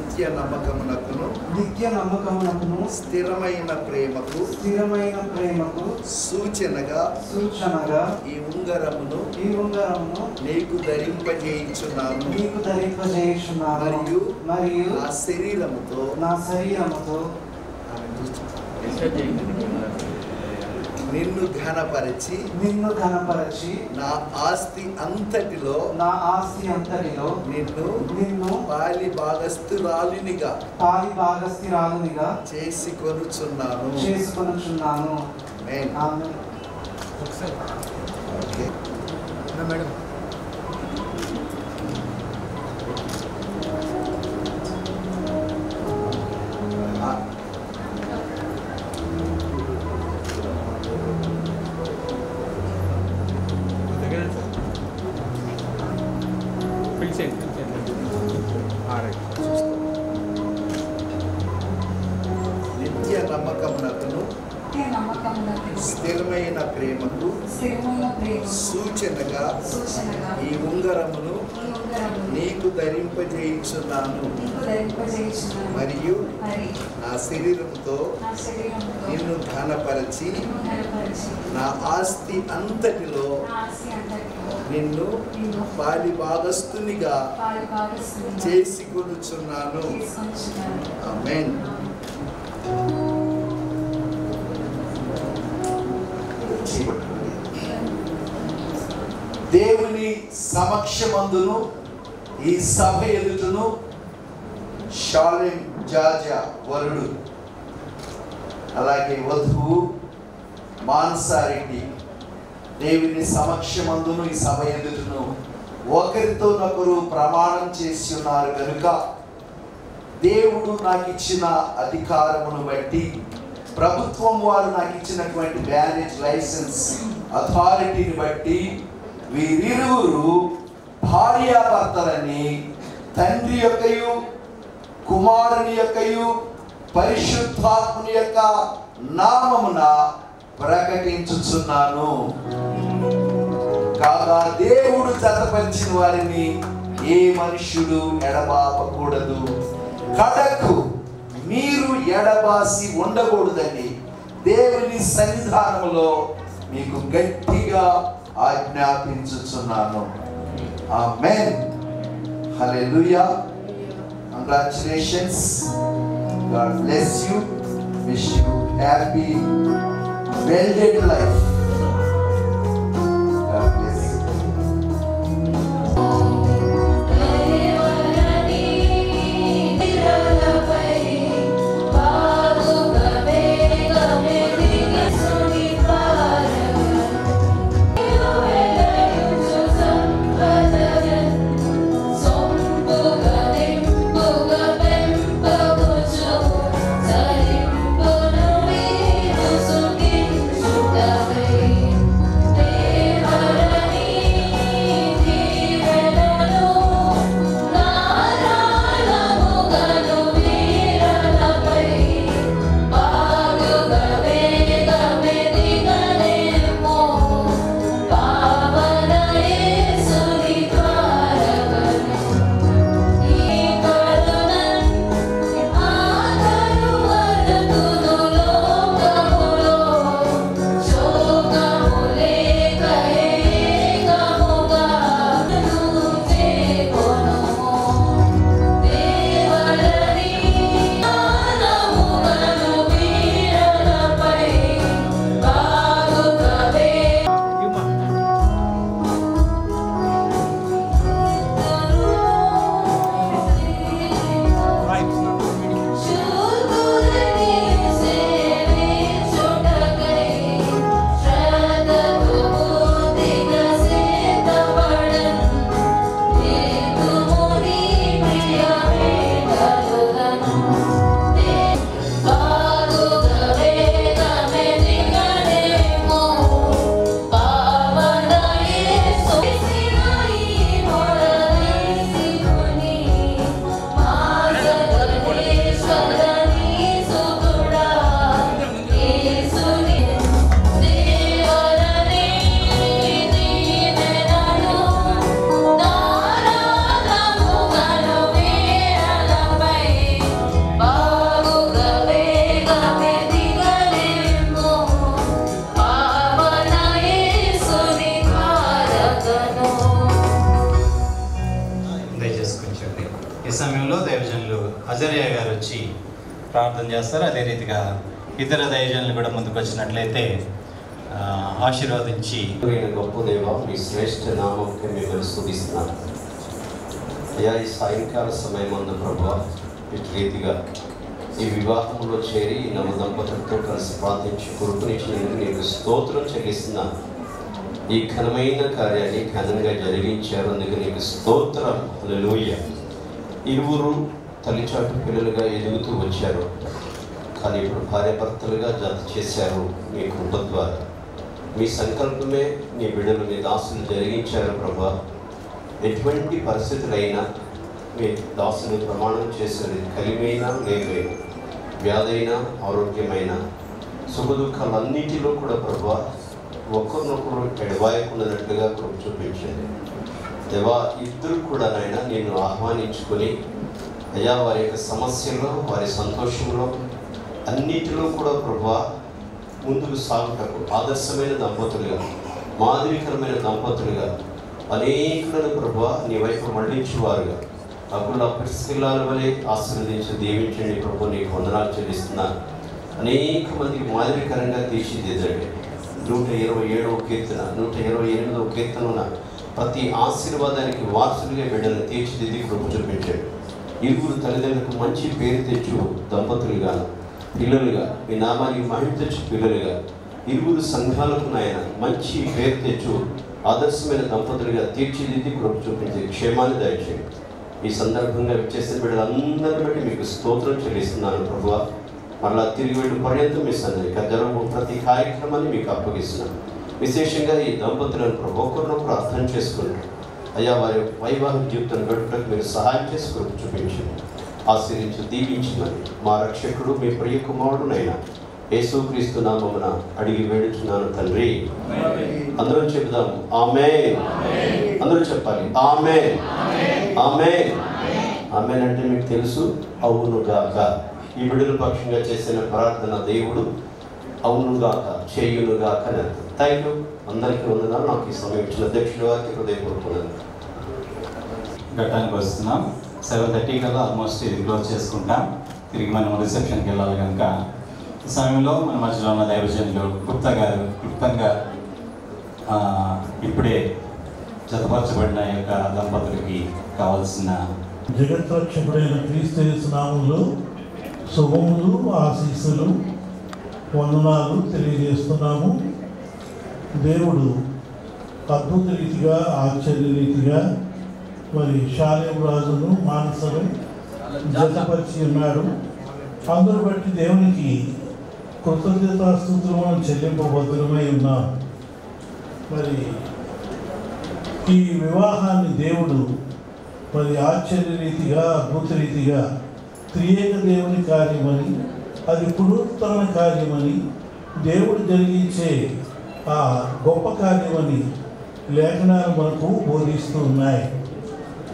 నిత్య నమ్మకమునకును స్థిరమైన ప్రేమకు సూచనగా ఈ ఉంగరమును నీకు ధరింపజేయుచున్నాను. మరియు నా శరీరముతో నిన్ను ఘనపరచి నా ఆస్తి అంతటిలో నిన్ను పాలి భాగస్థురాలినిగా చేసుకొనుచున్నాను. మేడం నమ్మకమునకును స్థిరమైన ప్రేమకు సూచనగా ఈ ఉంగరమును నీకు ధరింపజేయించున్నాను. మరియు నా శరీరంతో నిన్ను ఘనపరచి నా ఆస్తి అంతటిలో నిన్ను పాలి భాగస్తునిగా చేసుకొనుచున్నాను. ఆమేన్. దేవుని సమక్షమందును ఈ సభ ఎదుటను షాలెం జాజా వరుడు అలాగే వధువు మాన్సారెడ్డి దేవుని సమక్షమందును ఈ సభ ఎదుటను ఒకరితోనొకరు ప్రమాణం చేసి ఉన్నారు కనుక దేవుడు నాకు ఇచ్చిన అధికారమును బట్టి ప్రభుత్వం వారు నాకు ఇచ్చినటువంటి మ్యారేజ్ లైసెన్స్ అథారిటీని బట్టి వీరిరువురు భార్యాభర్తలని తండ్రి యొక్కయు కుమారుని యొక్కయు పరిశుద్ధాత్ముని యొక్క నామమున ప్రకటించుచున్నాను. కాగా దేవుడు జతపరిచిన వారిని ఏ మనుష్యుడు ఎడబాపకూడదు. కడకు మీరు ఎడబాసి ఉండకూడదని దేవుని సన్నిధానములో మీకు గట్టిగా ఆజ్ఞాపించుచున్నాను. Amen. Hallelujah. Congratulations. God bless you. Wish you happy wedded life. God bless you. Azariah గారు వచ్చి ప్రార్థన చేస్తారు. అదే రీతిగా ఇతర దైవజనులు కూడా ముందుకు వచ్చినట్లయితే ఆశీర్వదించి గొప్ప దేవ మీ శ్రేష్ఠ నామంకి మిమ్మల్ని స్తుతిస్తున్నాను. అయ్యా ఈ సాయంకాల సమయం అందు ప్రభా ఇటు రీతిగా ఈ వివాహంలో చేరి నవ దంపతులతో కలిసి ప్రార్థించి కొడుకునిచ్చినందుకు నీకు స్తోత్రం చెల్లిస్తున్నాను. ఈ ఘనమైన కార్యాన్ని ఘనంగా జరిగించారు, అందుకు నీకు స్తోత్రం. హల్లెలూయా. ఇరువురు తల్లిచాటు పిల్లలుగా ఎదుగుతూ వచ్చారు, కానీ ఇప్పుడు భార్యాభర్తలుగా జత చేశారు మీ కృప ద్వారా. మీ సంకల్పమే నీ బిడ్డలు మీ దాసులు జరిగించారు ప్రభా. ఎటువంటి పరిస్థితులైనా మీ దాసులు ప్రమాణం చేసేది కలిమైనా లేమైనా వ్యాధైన ఆరోగ్యమైన సుఖదుఖాలన్నిటిలో కూడా ప్రభువా ఒకరినొకరు ఎడబాయకున్నట్లుగా కృప చూపించండి దేవా. ఇద్దరు కూడా నాయన నేను ఆహ్వానించుకొని అయ్యా వారి యొక్క సమస్యలో వారి సంతోషంలో అన్నిటిలో కూడా ప్రభువా ముందుకు సాగుటకు ఆదర్శమైన దంపతులుగా మాదిరికరమైన దంపతులుగా అనేకులను ప్రభువా నీ వైపు మళ్లించేవారుగా అకుల ప్రిస్కిల్లాల వలె ఆశీర్వదించి దీవించండి ప్రభు. నీకు వందనాలు చెల్లిస్తున్నాను. అనేక మందికి మాదిరికరంగా తీర్చిదిద్దండి. 127వ కీర్తన 128వ కీర్తన ప్రతి ఆశీర్వాదానికి వారసులుగా బిడ్డలను తీర్చిదిద్ది కృప చూపించండి. ఇరువురు తల్లిదండ్రులకు మంచి పేరు తెచ్చు దంపతులుగా పిల్లలుగా మీ నామానికి మహిమ తెచ్చు పిల్లలుగా ఇరువురు సంఘాలకు నాయన మంచి పేరు తెచ్చు ఆదర్శమైన దంపతులుగా తీర్చిదిద్ది కృప చూపించి క్షేమాన్ని దయచేయండి. ఈ సందర్భంగా చేసిన బిడ్డలందరిని బట్టి మీకు స్తోత్రం చెల్లిస్తున్నాను ప్రభువా. మరలా తిరిగి వెళ్ళి పర్యంతం మీ సన్నిధికి జరుగు ప్రతి కార్యక్రమాన్ని మీకు అప్పగిస్తున్నాను. విశేషంగా ఈ దంపతులను ప్రభు ఒకరినొకరు అర్థం చేసుకుంటారు అయ్యా వారి వైవాహిక జీవితాన్ని గడుపుటకు మీరు సహాయం చేసి కృప చూపించండి. ఆశీర్వించి దీవించమని మా రక్షకుడు మీ ప్రియ కుమారుడునైనా యేసుక్రీస్తు నామమున అడిగి వేడుచున్నాను తండ్రి. అందరూ చెబుదాం ఆమేన్. అందరూ చెప్పాలి ఆమేన్ ఆమేన్ ఆమేన్. అంటే మీకు తెలుసు అవునుగాక. ఈ విడుదల పక్షంగా చేసిన ప్రార్థన దేవుడు అవునుగాక చేయునుగాక అని అర్థం. Thank you. అందరికీ వందనాలు. నాకు ఈ సమయం ఇచ్చిన అధ్యక్షుడు వారికి హృదయపూర్వక ఘట్టానికి వస్తున్నాం. 7:30 కల్లా ఆల్మోస్ట్ ఇది క్లోజ్ చేసుకుంటాం. తిరిగి మనం రిసెప్షన్కి వెళ్ళాలి కనుక ఈ సమయంలో మన మధ్యలో ఉన్న దైవజనులు గుప్తా గారు క్లుప్తంగా ఇప్పుడే జతపరచబడిన యొక్క దంపతులకి కావాల్సిన జగత్రక్షకుడైన క్రీస్తు యేసు నామములో శుభములు ఆశీస్సులు వందనాలు తెలియజేస్తున్నాము. దేవుడు అద్భుత రీతిగా ఆశ్చర్య రీతిగా మరి షాలేం రాజును మానసను జతపరిచి ఉన్నాడు. అందరూ బట్టి దేవునికి కృతజ్ఞతాస్తుతులు మనం చెల్లింపబద్ధులమై ఉన్నాం. మరి ఈ వివాహాన్ని దేవుడు మరి ఆశ్చర్య రీతిగా అద్భుత రీతిగా త్రియేక దేవుని కార్యమని అది పునరుద్ధరణ కార్యమని దేవుడు జరిగించే ఆ గొప్ప కార్యమని లేఖనాలు మనకు బోధిస్తూ ఉన్నాయి.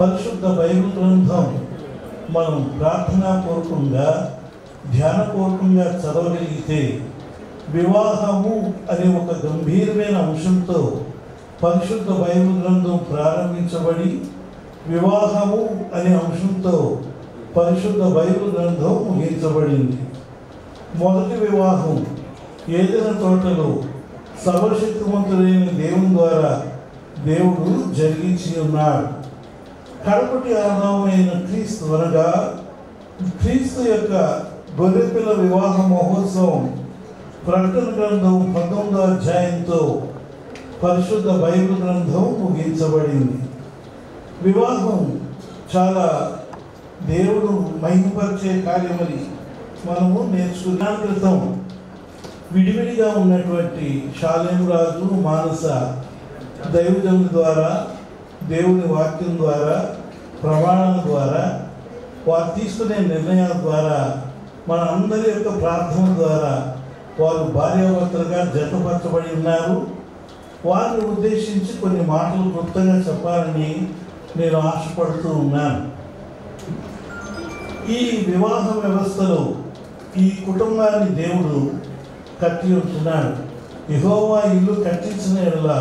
పరిశుద్ధ బైబిల్ గ్రంథం మనం ప్రార్థనాపూర్వకంగా ధ్యానపూర్వకంగా చదవగలిగితే వివాహము అనే ఒక గంభీరమైన అంశంతో పరిశుద్ధ బైబిల్ గ్రంథం ప్రారంభించబడి వివాహము అనే అంశంతో పరిశుద్ధ బైబిల్ గ్రంథం ముగించబడింది. మొదటి వివాహం ఏదైనా తోటలో సర్వశక్తివంతుడైన దేవుని ద్వారా దేవుడు జరిగించి ఉన్నాడు. కడపటి ఆదామైన క్రీస్తు అనగా క్రీస్తు యొక్క గొర్రెపిల్ల వివాహ మహోత్సవం ప్రకటన గ్రంథం 19వ అధ్యాయంతో పరిశుద్ధ బైబిల్ గ్రంథం ముగించబడింది. వివాహం చాలా దేవుడు మహిమపరిచే కార్యమని మనము నేర్చుకున్న క్రితం విడివిడిగా ఉన్నటువంటి షాలేం రాజు మానస దైవజనుల ద్వారా దేవుని వాక్యం ద్వారా ప్రమాణాల ద్వారా వారు తీసుకునే నిర్ణయాల ద్వారా మన అందరి యొక్క ప్రార్థన ద్వారా వారు భార్యాభర్తలుగా జతపరచబడి ఉన్నారు. వారిని ఉద్దేశించి కొన్ని మాటలు క్లుప్తంగా చెప్పాలని నేను ఆశపడుతూ ఉన్నాను. ఈ వివాహ వ్యవస్థలో ఈ కుటుంబాన్ని దేవుడు కట్టి ఉంటున్నాడు. యెహోవా ఇల్లు కట్టించిన యెడల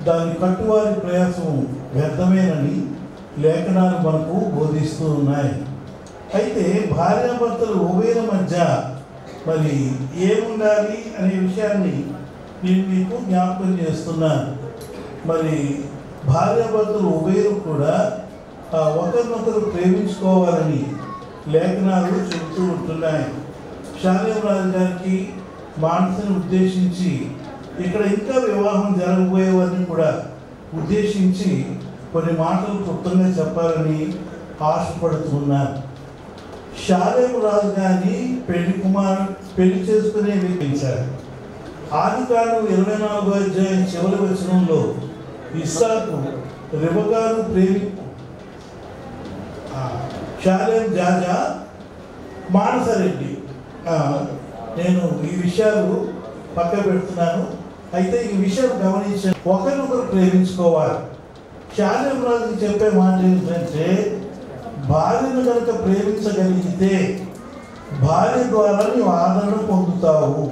దాని కట్టువారి ప్రయాసం వ్యర్థమేనని లేఖనాలు మనకు బోధిస్తూ ఉన్నాయి. అయితే భార్యాభర్తలు ఉభయుల మధ్య మరి ఏముండాలి అనే విషయాన్ని నేను మీకు జ్ఞాపకం చేస్తున్నాను. మరి భార్యాభర్తలు ఉభయులు కూడా ఒకరినొకరు ప్రేమించుకోవాలని లేఖనాలు చెబుతూ ఉంటున్నాయి. షాలేం రాజు గారికి మానసను ఉద్దేశించి ఇక్కడ ఇంకా వివాహం జరగబోయేవారిని కూడా ఉద్దేశించి కొన్ని మాటలు క్లుప్తంగా చెప్పాలని ఆశపడుతున్నారు. షాలేం రాజు గారిని పెళ్లి చేసుకునే వ్యక్తించారు. ఆదికాండం 24వ అధ్యాయం చివరి వచనంలో ఇస్సాకు రిబకాను షాలేం జాజా మానసరెడ్డి నేను ఈ విషయాలు పక్క పెడుతున్నాను. అయితే ఈ విషయం గమనించి ఒకరినొకరు ప్రేమించుకోవాలి. శాలిరాజుకి చెప్పే మాట ఏంటంటే, భార్యను కనుక ప్రేమించగలిగితే భార్య ద్వారా నీవు ఆదరణ పొందుతావు.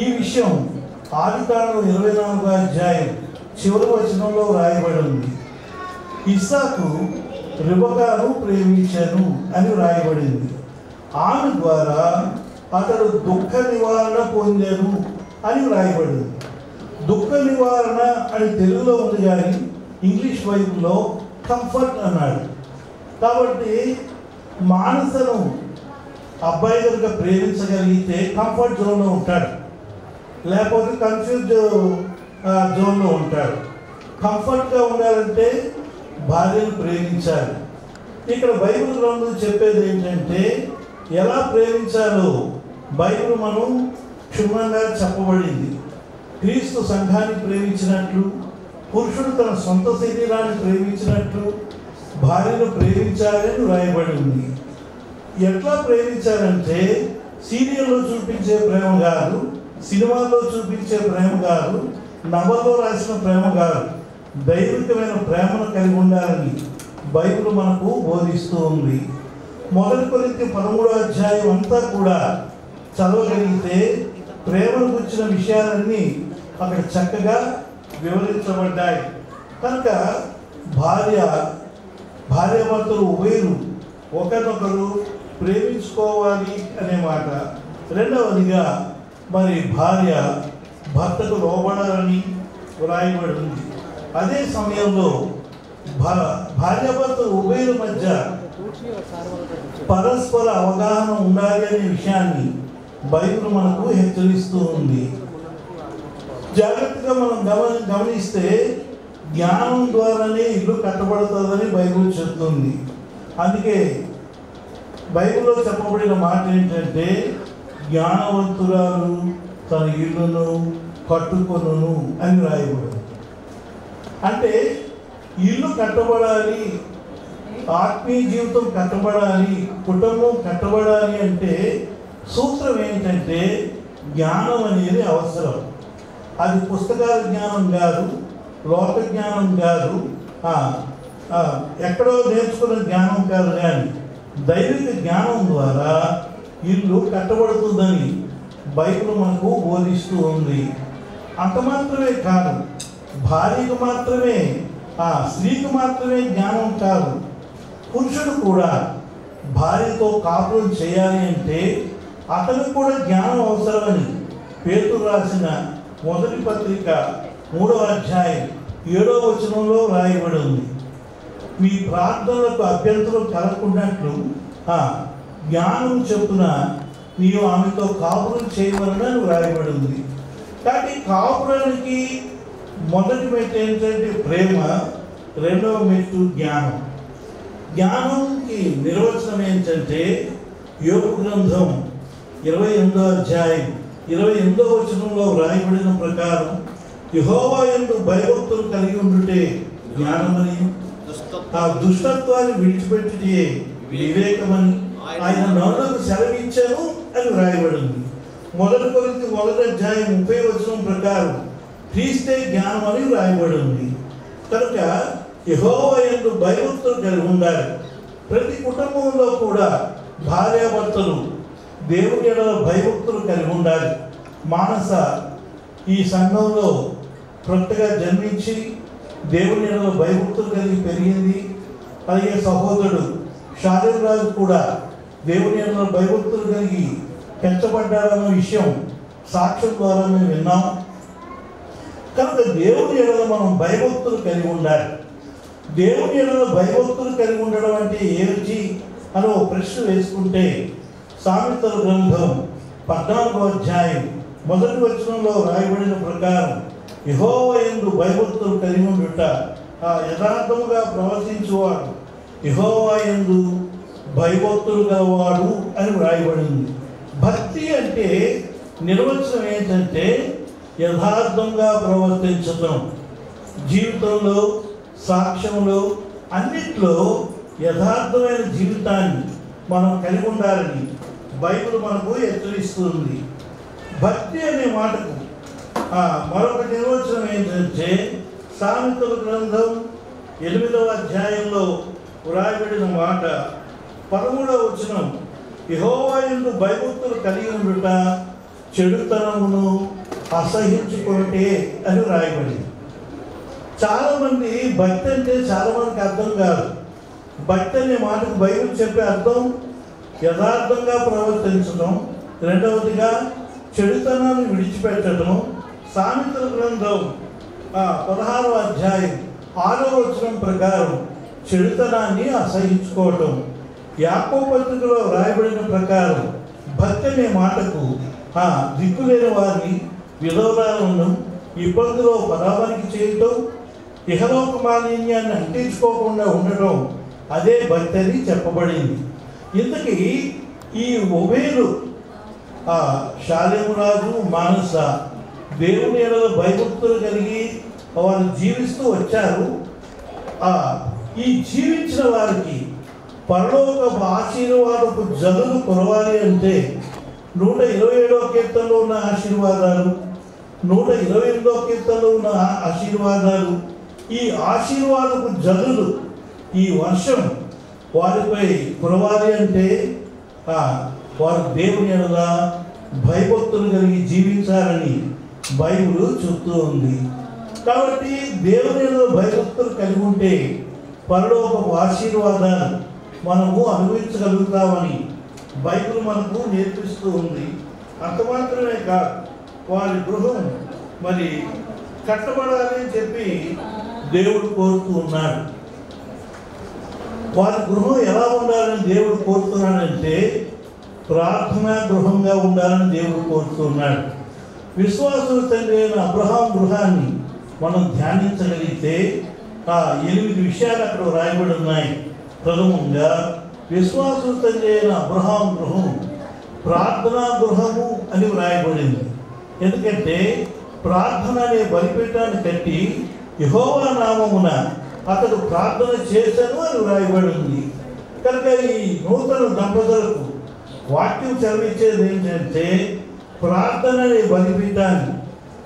ఈ విషయం ఆదికాండం 24వ అధ్యాయం చివరి వచనంలో రాయబడి ఉంది. ఇస్సాకు రిబకాను ప్రేమించను అని రాయబడింది. ఆమె ద్వారా అతడు దుఃఖ నివారణ పొందాను అని రాయబడింది. దుఃఖ నివారణ అని తెలుగులో ఉంది, కానీ ఇంగ్లీష్ బైబిల్లో కంఫర్ట్ అన్నాడు. కాబట్టి మానసను అబ్బాయి కనుక ప్రేమించగలిగితే కంఫర్ట్ జోన్లో ఉంటాడు, లేకపోతే కన్ఫ్యూజ్ జోన్లో ఉంటాడు. కంఫర్ట్గా ఉండాలంటే భార్యను ప్రేమించాలి. ఇక్కడ బైబిల్ గ్రంథం చెప్పేది ఏంటంటే, ఎలా ప్రేమించాలో బైబిల్ మనం క్షుణ్ణంగా చెప్పబడింది. క్రీస్తు సంఘాన్ని ప్రేమించినట్లు, పురుషుడు తన సొంత శరీరాన్ని ప్రేమించినట్లు భార్యను ప్రేమించాలని రాయబడి ఉంది. ఎట్లా ప్రేమించాలంటే, సీరియల్లో చూపించే ప్రేమ కాదు, సినిమాల్లో చూపించే ప్రేమ కాదు, నవల్లో రాసిన ప్రేమ కాదు, దైవికమైన ప్రేమను కలిగి ఉండాలని బైబిల్ మనకు బోధిస్తూ ఉంది. 1 కొరింథీ 13వ అధ్యాయం అంతా కూడా చదవగలిగితే ప్రేమను గురించిన విషయాలన్నీ అక్కడ చక్కగా వివరించబడ్డాయి. కనుక భార్యాభర్తలు ఉభయులు ఒకరినొకరు ప్రేమించుకోవాలి అనే మాట. రెండవదిగా మరి భార్య భర్తకు లోబడాలని వ్రాయబడి ఉంది. అదే సమయంలో భార్యాభర్తలు ఉభయుల మధ్య పరస్పర అవగాహన ఉండాలి అనే విషయాన్ని బైబిల్ మనకు హెచ్చరిస్తూ ఉంది. జాగ్రత్తగా మనం గమనిస్తే జ్ఞానం ద్వారానే ఇల్లు కట్టబడుతుందని బైబిల్ చెప్తుంది. అందుకే బైబిల్లో చెప్పబడిన మాట ఏంటంటే, జ్ఞానవంతురాలు తన ఇల్లును కట్టుకొనును అని రాయబడింది. అంటే ఇల్లు కట్టబడాలి, ఆత్మీయ జీవితం కట్టబడాలి, కుటుంబం కట్టబడాలి అంటే సూత్రం ఏంటంటే జ్ఞానం అనేది అవసరం. అది పుస్తకాల జ్ఞానం కాదు, లోక జ్ఞానం కాదు, ఎక్కడో నేర్చుకున్న జ్ఞానం కాదు, కానీ దైవిక జ్ఞానం ద్వారా ఇల్లు కట్టబడుతుందని బైబిల్ మనకు బోధిస్తూ ఉంది. అంత మాత్రమే కాదు, భార్యకు మాత్రమే, స్త్రీకి మాత్రమే జ్ఞానం కాదు, పురుషుడు కూడా భార్యతో కాపురం చేయాలి అంటే అతనికి కూడా జ్ఞానం అవసరమని పేతురు రాసిన 1వ పత్రిక 3వ అధ్యాయం 7వ వచనంలో రాయబడి ఉంది. మీ ప్రార్థనలకు అభ్యంతరం కలగకున్నట్లు జ్ఞానం చెప్పున నీవు ఆమెతో కాపురం చేయవలనని రాయబడి ఉంది. కాబట్టి కాపురానికి మొదటి మెట్టు ఏంటంటే ప్రేమ, రెండవ మెట్టు జ్ఞానం. జ్ఞానంకి నిర్వచనం ఏంటంటే యోబు గ్రంథం 28వ అధ్యాయం 28వ వచనంలో రాయబడిన ప్రకారం, యెహోవా యందు భయభక్తులు కలిగి ఉండుటే జ్ఞానమని, ఆ దుష్టత్వాన్ని విడిచిపెట్టితే వివేకమని ఆయన నరులకు సెలవిచ్చాను అని రాయబడింది. 1 కొరింథీ 1వ అధ్యాయం 30వ వచనం ప్రకారం క్రీస్తే జ్ఞానం అని రాయబడింది. కనుక యెహోవా యందు భయభక్తులు కలిగి ఉండాలి. ప్రతి కుటుంబంలో కూడా భార్యాభర్తలు దేవుని యెడల భయభక్తులు కలిగి ఉండాలి. మానస ఈ సంఘంలో కొత్తగా జన్మించి దేవుని యెడల భయభక్తులు కలిగి పెరిగింది. అలాగే సహోదరుడు శాలిరాజు కూడా దేవుని యెడల భయభక్తులు కలిగి పెంచబడ్డాడన్న విషయం సాక్ష్యం ద్వారా మేము విన్నాం. కనుక దేవుని యెడల మనం భయభక్తులు కలిగి ఉండాలి. దేవుని యెడల భయభక్తులు కలిగి ఉండడం అంటే ఏమిటి అని ఒక ప్రశ్న వేసుకుంటే, సామెతల గ్రంథం 14వ అధ్యాయం 1వ వచనంలో రాయబడిన ప్రకారం, యెహోవా యందు భయభక్తులు కలిగి ఉండుట యథార్థముగా ప్రవర్తించువాడు యెహోవా యందు భయభక్తులు గలవాడు అని రాయబడింది. భక్తి అంటే నిర్వచనం ఏంటంటే యథార్థంగా ప్రవర్తించటం. జీవితంలో, సాక్ష్యంలో, అన్నిట్లో యథార్థమైన జీవితాన్ని మనం కలిగి ఉండాలని బైబిల్ మనకు హెచ్చరిస్తుంది. భక్తి అనే మాటకు మరొక నిర్వచనం ఏంటంటే సామెతల గ్రంథం 8వ అధ్యాయంలో వ్రాయబడిన మాట 13వ వచనం, యెహోవా యందు భయభక్తులు కలిగి ఉండుట చెడుతనమును అసహించుకొనుటే అని వ్రాయబడింది. చాలామంది భక్తి అంటే చాలామందికి అర్థం కాదు. భక్తి అనే మాటకు బైబిల్ చెప్పే అర్థం యథార్థంగా ప్రవర్తించడం, రెండవదిగా చెడుతనాన్ని విడిచిపెట్టడం. సామెతల గ్రంథం 16వ అధ్యాయం 6వ వచనం ప్రకారం చెడుతనాన్ని అసహించుకోవటం. యాకోబు పత్రికలో రాయబడిన ప్రకారం భక్తి అనే మాటకు దిక్కులేని వారిని, విధవరాలను ఇబ్బందులో పరామరికి చేయటం, ఇహలోక మాలిన్యాన్ని అంటించుకోకుండా ఉండటం, అదే భక్తి అని చెప్పబడింది. ఇంతకీ ఈ ఉభయులు షాలేము రాజు, మానస దేవుని ఎడల భయభక్తులు కలిగి వారు జీవిస్తూ వచ్చారు. ఈ జీవించిన వారికి పరలోకపు ఆశీర్వాదపు జల్లులు కురవాలి అంటే 127వ కీర్తనలో ఉన్న ఆశీర్వాదాలు, 128వ కీర్తనలో ఉన్న ఆశీర్వాదాలు, ఈ ఆశీర్వాదపు జల్లులు, ఈ వర్షం వారిపై కురవాలి అంటే వారు దేవుని ఎడల భయభక్తులు కలిగి జీవించాలని బైబిల్ చెప్తూ ఉంది. కాబట్టి దేవుని ఎడల భయభక్తులు కలిగి ఉంటే పరలోకపు ఆశీర్వాదాలు మనము అనుభవించగలుగుతామని బైబిల్ మనకు నేర్పిస్తూ ఉంది. అంత మాత్రమే కాదు, వారి గృహం మరి కట్టబడాలని చెప్పి దేవుడు కోరుతూ ఉన్నాడు. వారి గృహం ఎలా ఉండాలని దేవుడు కోరుతున్నాడంటే ప్రార్థనా గృహంగా ఉండాలని దేవుడు కోరుతున్నాడు. విశ్వాసుల తండ్రి అయిన అబ్రహాం గృహాన్ని మనం ధ్యానించగలిగితే 8 విషయాలు అక్కడ రాయబడి ఉన్నాయి. ప్రథమంగా విశ్వాసుల తండ్రి అయిన అబ్రహాం గృహం ప్రార్థనా గృహము అని వ్రాయబడింది. ఎందుకంటే ప్రార్థన అనే బలిపీఠాన్ని కట్టి యెహోవా నామమున అతడు ప్రార్థన చేశాను అని వ్రాయబడింది. కనుక ఈ నూతన దంపతులకు వాక్యం చదివించేది ఏంటంటే ప్రార్థన అనే బలిపీఠాన్ని,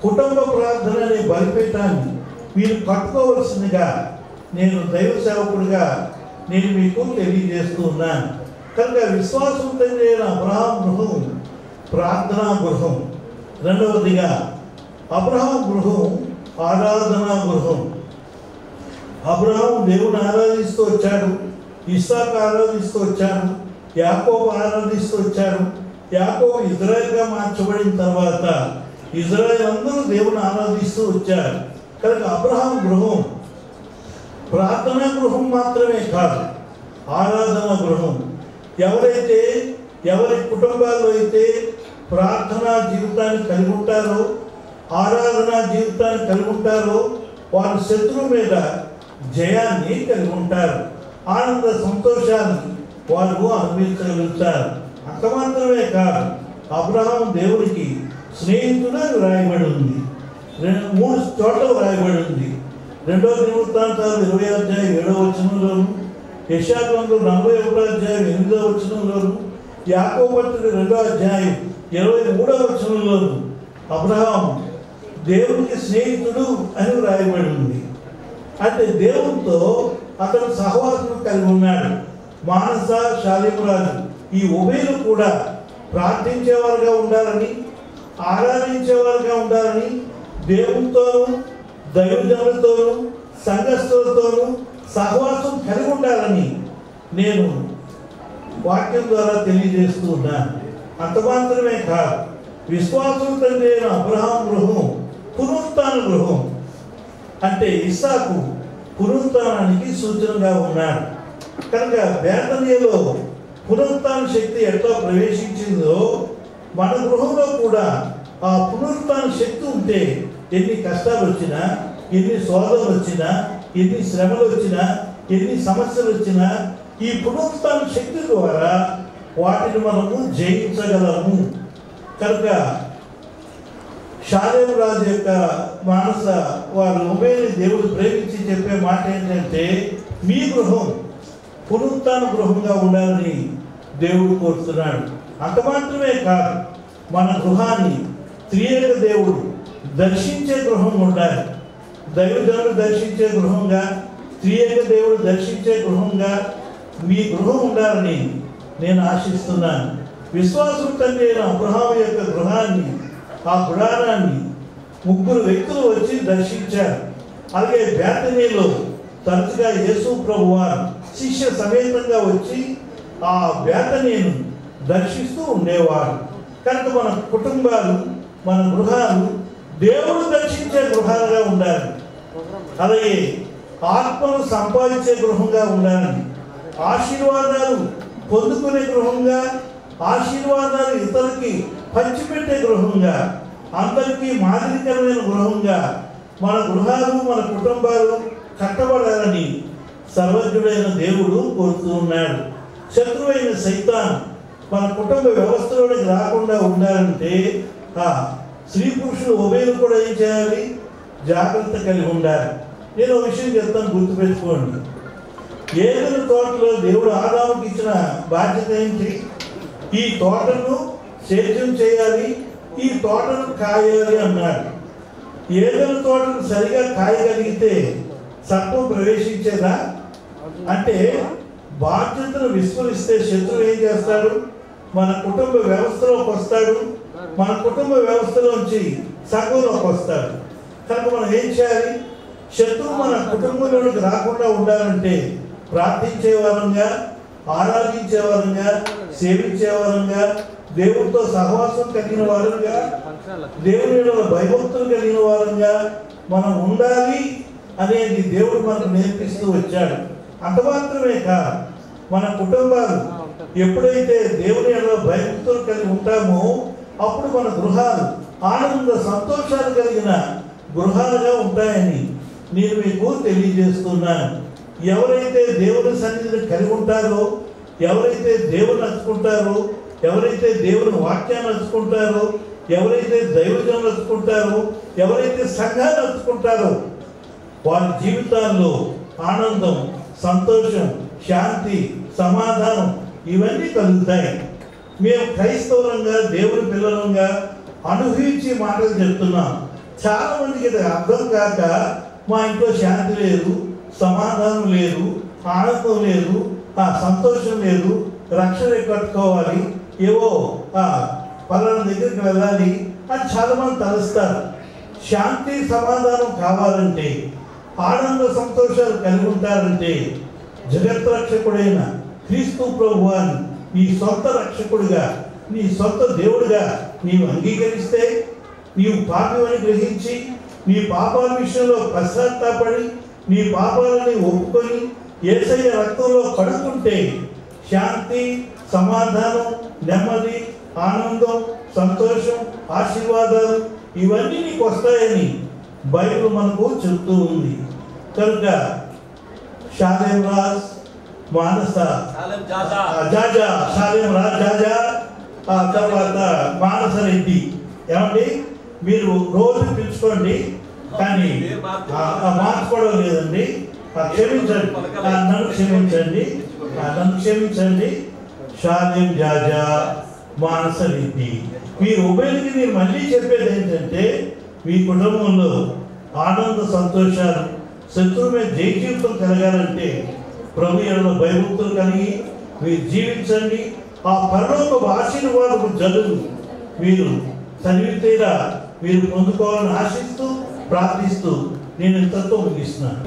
కుటుంబ ప్రార్థన అనే బలిపీఠాన్ని మీరు కట్టుకోవలసిందిగా నేను దైవ సేవకుడిగా నేను మీకు తెలియజేస్తూ ఉన్నాను. కనుక విశ్వాసం తండ్రి అయిన అబ్రహాం గృహం ప్రార్థనా గృహం. రెండవదిగా అబ్రహాం గృహం ఆరాధనా గృహం. అబ్రహాం దేవుని ఆరాధిస్తూ వచ్చాడు, ఇస్సాకు ఆరాధిస్తూ వచ్చాడు, యాకోబు ఆరాధిస్తూ వచ్చాడు. యాకోబు ఇజ్రాయెల్గా మార్చబడిన తర్వాత ఇజ్రాయెల్ అందరూ దేవుని ఆరాధిస్తూ వచ్చారు. కనుక అబ్రహాం గృహం ప్రార్థనా గృహం మాత్రమే కాదు, ఆరాధనా గృహం. ఎవరి కుటుంబాల్లో అయితే ప్రార్థనా జీవితాన్ని కలిగి ఉంటారో, ఆరాధనా జీవితాన్ని కలిగి ఉంటారో వారి శత్రువు మీద జయాన్ని కలిగి ఉంటారు. ఆనంద సంతోషాన్ని వారు అనుభవించగలుగుతారు. అంత మాత్రమే కాదు, అబ్రహాం దేవునికి స్నేహితుడు అని వ్రాయబడి ఉంది. 3 చోట్ల వ్రాయబడి ఉంది. 2వ దినవృత్తాంతాలు 20వ అధ్యాయం 7వ వచనంలోను, యెషయా గ్రంథం 41వ అధ్యాయం 8వ వచనంలోను, యాకోబు పత్రిక 2వ అధ్యాయం 23వ వచనంలోను అబ్రహాం దేవునికి స్నేహితుడు అని వ్రాయబడి ఉంది. అంటే దేవునితో అతను సహవాసం కలిగి ఉన్నాడు. మానస, షాలేము రాజు ఈ ఉభయులు కూడా ప్రార్థించేవారుగా ఉండాలని, ఆరాధించేవారుగా ఉండాలని, దేవునితోనూ దైవజనులతోనూ సంఘస్థులతోనూ సహవాసం కలిగి ఉండాలని నేను వాక్యం ద్వారా తెలియజేస్తూ ఉన్నాను. అంత మాత్రమే కాదు, విశ్వాసం తండ్రి అయిన అబ్రహాం గృహం పునరుత్థాన గృహం. అంటే ఇస్సాకు పునరుత్థానానికి సూచనగా ఉన్నాడు. కనుక బేతనియలో పునరుత్థాన శక్తి ఎట్లా ప్రవేశించిందో మన గృహంలో కూడా ఆ పునరుత్థాన శక్తి ఉంటే ఎన్ని కష్టాలు వచ్చినా, ఎన్ని శోధనలు వచ్చినా, ఎన్ని శ్రమలు వచ్చినా, ఎన్ని సమస్యలు వచ్చినా ఈ పునరుత్థాన శక్తి ద్వారా వాటిని మనము జయించగలము. కనుక షాలేము రాజు యొక్క మానస వారు ఉభయని దేవుడు ప్రేమించి చెప్పే మాట ఏంటంటే మీ గృహం పునరుత్థాన గృహంగా ఉండాలని దేవుడు కోరుతున్నాడు. అంత మాత్రమే కాదు, మన గృహాన్ని త్రియేక దేవుడు దర్శించే గృహం ఉండాలి. దైవజనుడు దర్శించే గృహంగా, త్రియేక దేవుడు దర్శించే గృహంగా మీ గృహం ఉండాలని నేను ఆశిస్తున్నాను. విశ్వాసం తండ్రి అయిన అబ్రహాము యొక్క గృహాన్ని, ఆ గుడారాన్ని 3 వ్యక్తులు వచ్చి దర్శించారు. అలాగే బేతనీలో తరచుగా యేసు ప్రభువారు శిష్య సమేతంగా వచ్చి ఆ బేతనీను దర్శిస్తూ ఉండేవారు. కనుక మన కుటుంబాలు, మన గృహాలు దేవుడు దర్శించే గృహాలుగా ఉండాలి. అలాగే ఆత్మను సంపాదించే గృహంగా ఉండాలి. ఆశీర్వాదాలు పొందుకునే గృహంగా, ఆశీర్వాదాలు ఇతరులకి పంచిపెట్టే గృహంగా, అందరికీ మాదిరికరమైన గృహంగా మన గృహాలు, మన కుటుంబాలు కట్టబడాలని సర్వజ్ఞుడైన దేవుడు కోరుతూ ఉన్నాడు. శత్రువైన సైతాన్ మన కుటుంబ వ్యవస్థలోనికి రాకుండా ఉండాలంటే స్త్రీ పురుషులు ఉభయులు కూడా ఏం చేయాలి? జాగ్రత్త కలిగి ఉండాలి. నేను ఒక విషయం చెప్తాను, గుర్తుపెట్టుకోండి. ఏదైనా తోటలో దేవుడు ఆదాముకి ఇచ్చిన బాధ్యత ఏంటి? ఈ తోటను సేద్యం చేయాలి, ఈ తోటను కాయాలి అన్నాడు. ఏదైనా తోటను సరిగా కాయగలిగితే సర్పం ప్రవేశించేదా? అంటే బాధ్యతను విస్మరిస్తే శత్రువు ఏం చేస్తాడు? మన కుటుంబ వ్యవస్థలోకి వస్తాడు, మన కుటుంబ వ్యవస్థలోంచి సంఘంలోకి వస్తాడు. కనుక మనం ఏం చేయాలి? శత్రువు మన కుటుంబంలోకి రాకుండా ఉండాలంటే ప్రార్థించే వారంగా, ఆరాధించే వారంగా, సేవించే వారంగా, దేవుడితో సహవాసం కలిగిన వారంగా, దేవునిలో భయభక్తులు కలిగిన వారంగా మనం ఉండాలి అనేది దేవుడు మనకు నేర్పిస్తూ వచ్చాడు. అంత మాత్రమే కాదు, మన కుటుంబాలు ఎప్పుడైతే దేవునిలో భయభక్తులు కలిగి ఉంటామో అప్పుడు మన గృహాలు ఆనంద సంతోషాలు కలిగిన గృహాలుగా ఉంటాయని నేను మీకు తెలియజేస్తున్నాను. ఎవరైతే దేవుని సన్నిధిని కలిగి ఉంటారో, ఎవరైతే దేవుని నచ్చుకుంటారో, ఎవరైతే దేవుని వాక్యాన్ని నచ్చుకుంటారో, ఎవరైతే దైవజనం నచ్చుకుంటారో, ఎవరైతే సంఘాన్ని నచ్చుకుంటారో వారి జీవితాల్లో ఆనందం, సంతోషం, శాంతి, సమాధానం ఇవన్నీ కలుగుతాయి. మేము క్రైస్తవులంగా, దేవుని పిల్లలంగా అనుభవించి మాటలు చెప్తున్నాం. చాలా మందికి ఇది అర్థం కాక మా ఇంట్లో శాంతి లేదు, సమాధానం లేదు, ఆనందం లేదు, సంతోషం లేదు, రక్షణ కట్టుకోవాలి, ఏవో పలానా దగ్గరికి వెళ్ళాలి అని చాలామంది తలుస్తారు. శాంతి సమాధానం కావాలంటే, ఆనంద సంతోషాలు కలిగి ఉంటారంటే జగత్ రక్షకుడైన క్రీస్తు ప్రభువాన్ని నీ సొంత రక్షకుడిగా, నీ సొంత దేవుడిగా నీవు అంగీకరిస్తే, నీవు పాపమని గ్రహించి నీ పాపాల విషయంలో పశ్చాత్తాపడి నీ పాపాలని ఒప్పుకొని యేసయ్య రక్తంలో కడుక్కుంటే శాంతి, సమాధానం, నెమ్మది, ఆనందం, సంతోషం, ఆశీర్వాదాలు ఇవన్నీ నీకు వస్తాయని బైబిల్ మనకు చెబుతూ ఉంది. కనుక షాలేం రాజ్ మానస జాజా, షాలేం రాజ్ జాజా, తర్వాత మానస రెడ్డి, ఏమండి మీరు రోజు పిలుచుకోండి, కానీ మార్చుకోవడం లేదండి. క్షమించండి, నన్ను క్షమించండి, నన్ను క్షమించండి. షాలేం జాజా, మానస రెడ్డి, మీరు ఉభయకి నేను మళ్ళీ చెప్పేది ఏంటంటే మీ కుటుంబంలో ఆనంద సంతోషాలు, శత్రువు మీద జయ జీవితం కలగాలంటే ప్రభువులో భయభక్తులు కలిగి మీరు జీవించండి. ఆ పరలోక ఆశీర్వాదపు జల్లులు మీరు చదివితేలా మీరు పొందుకోవాలని ఆశిస్తూ ప్రార్థిస్తూ నేను ఇంతతో ముగిస్తున్నాను.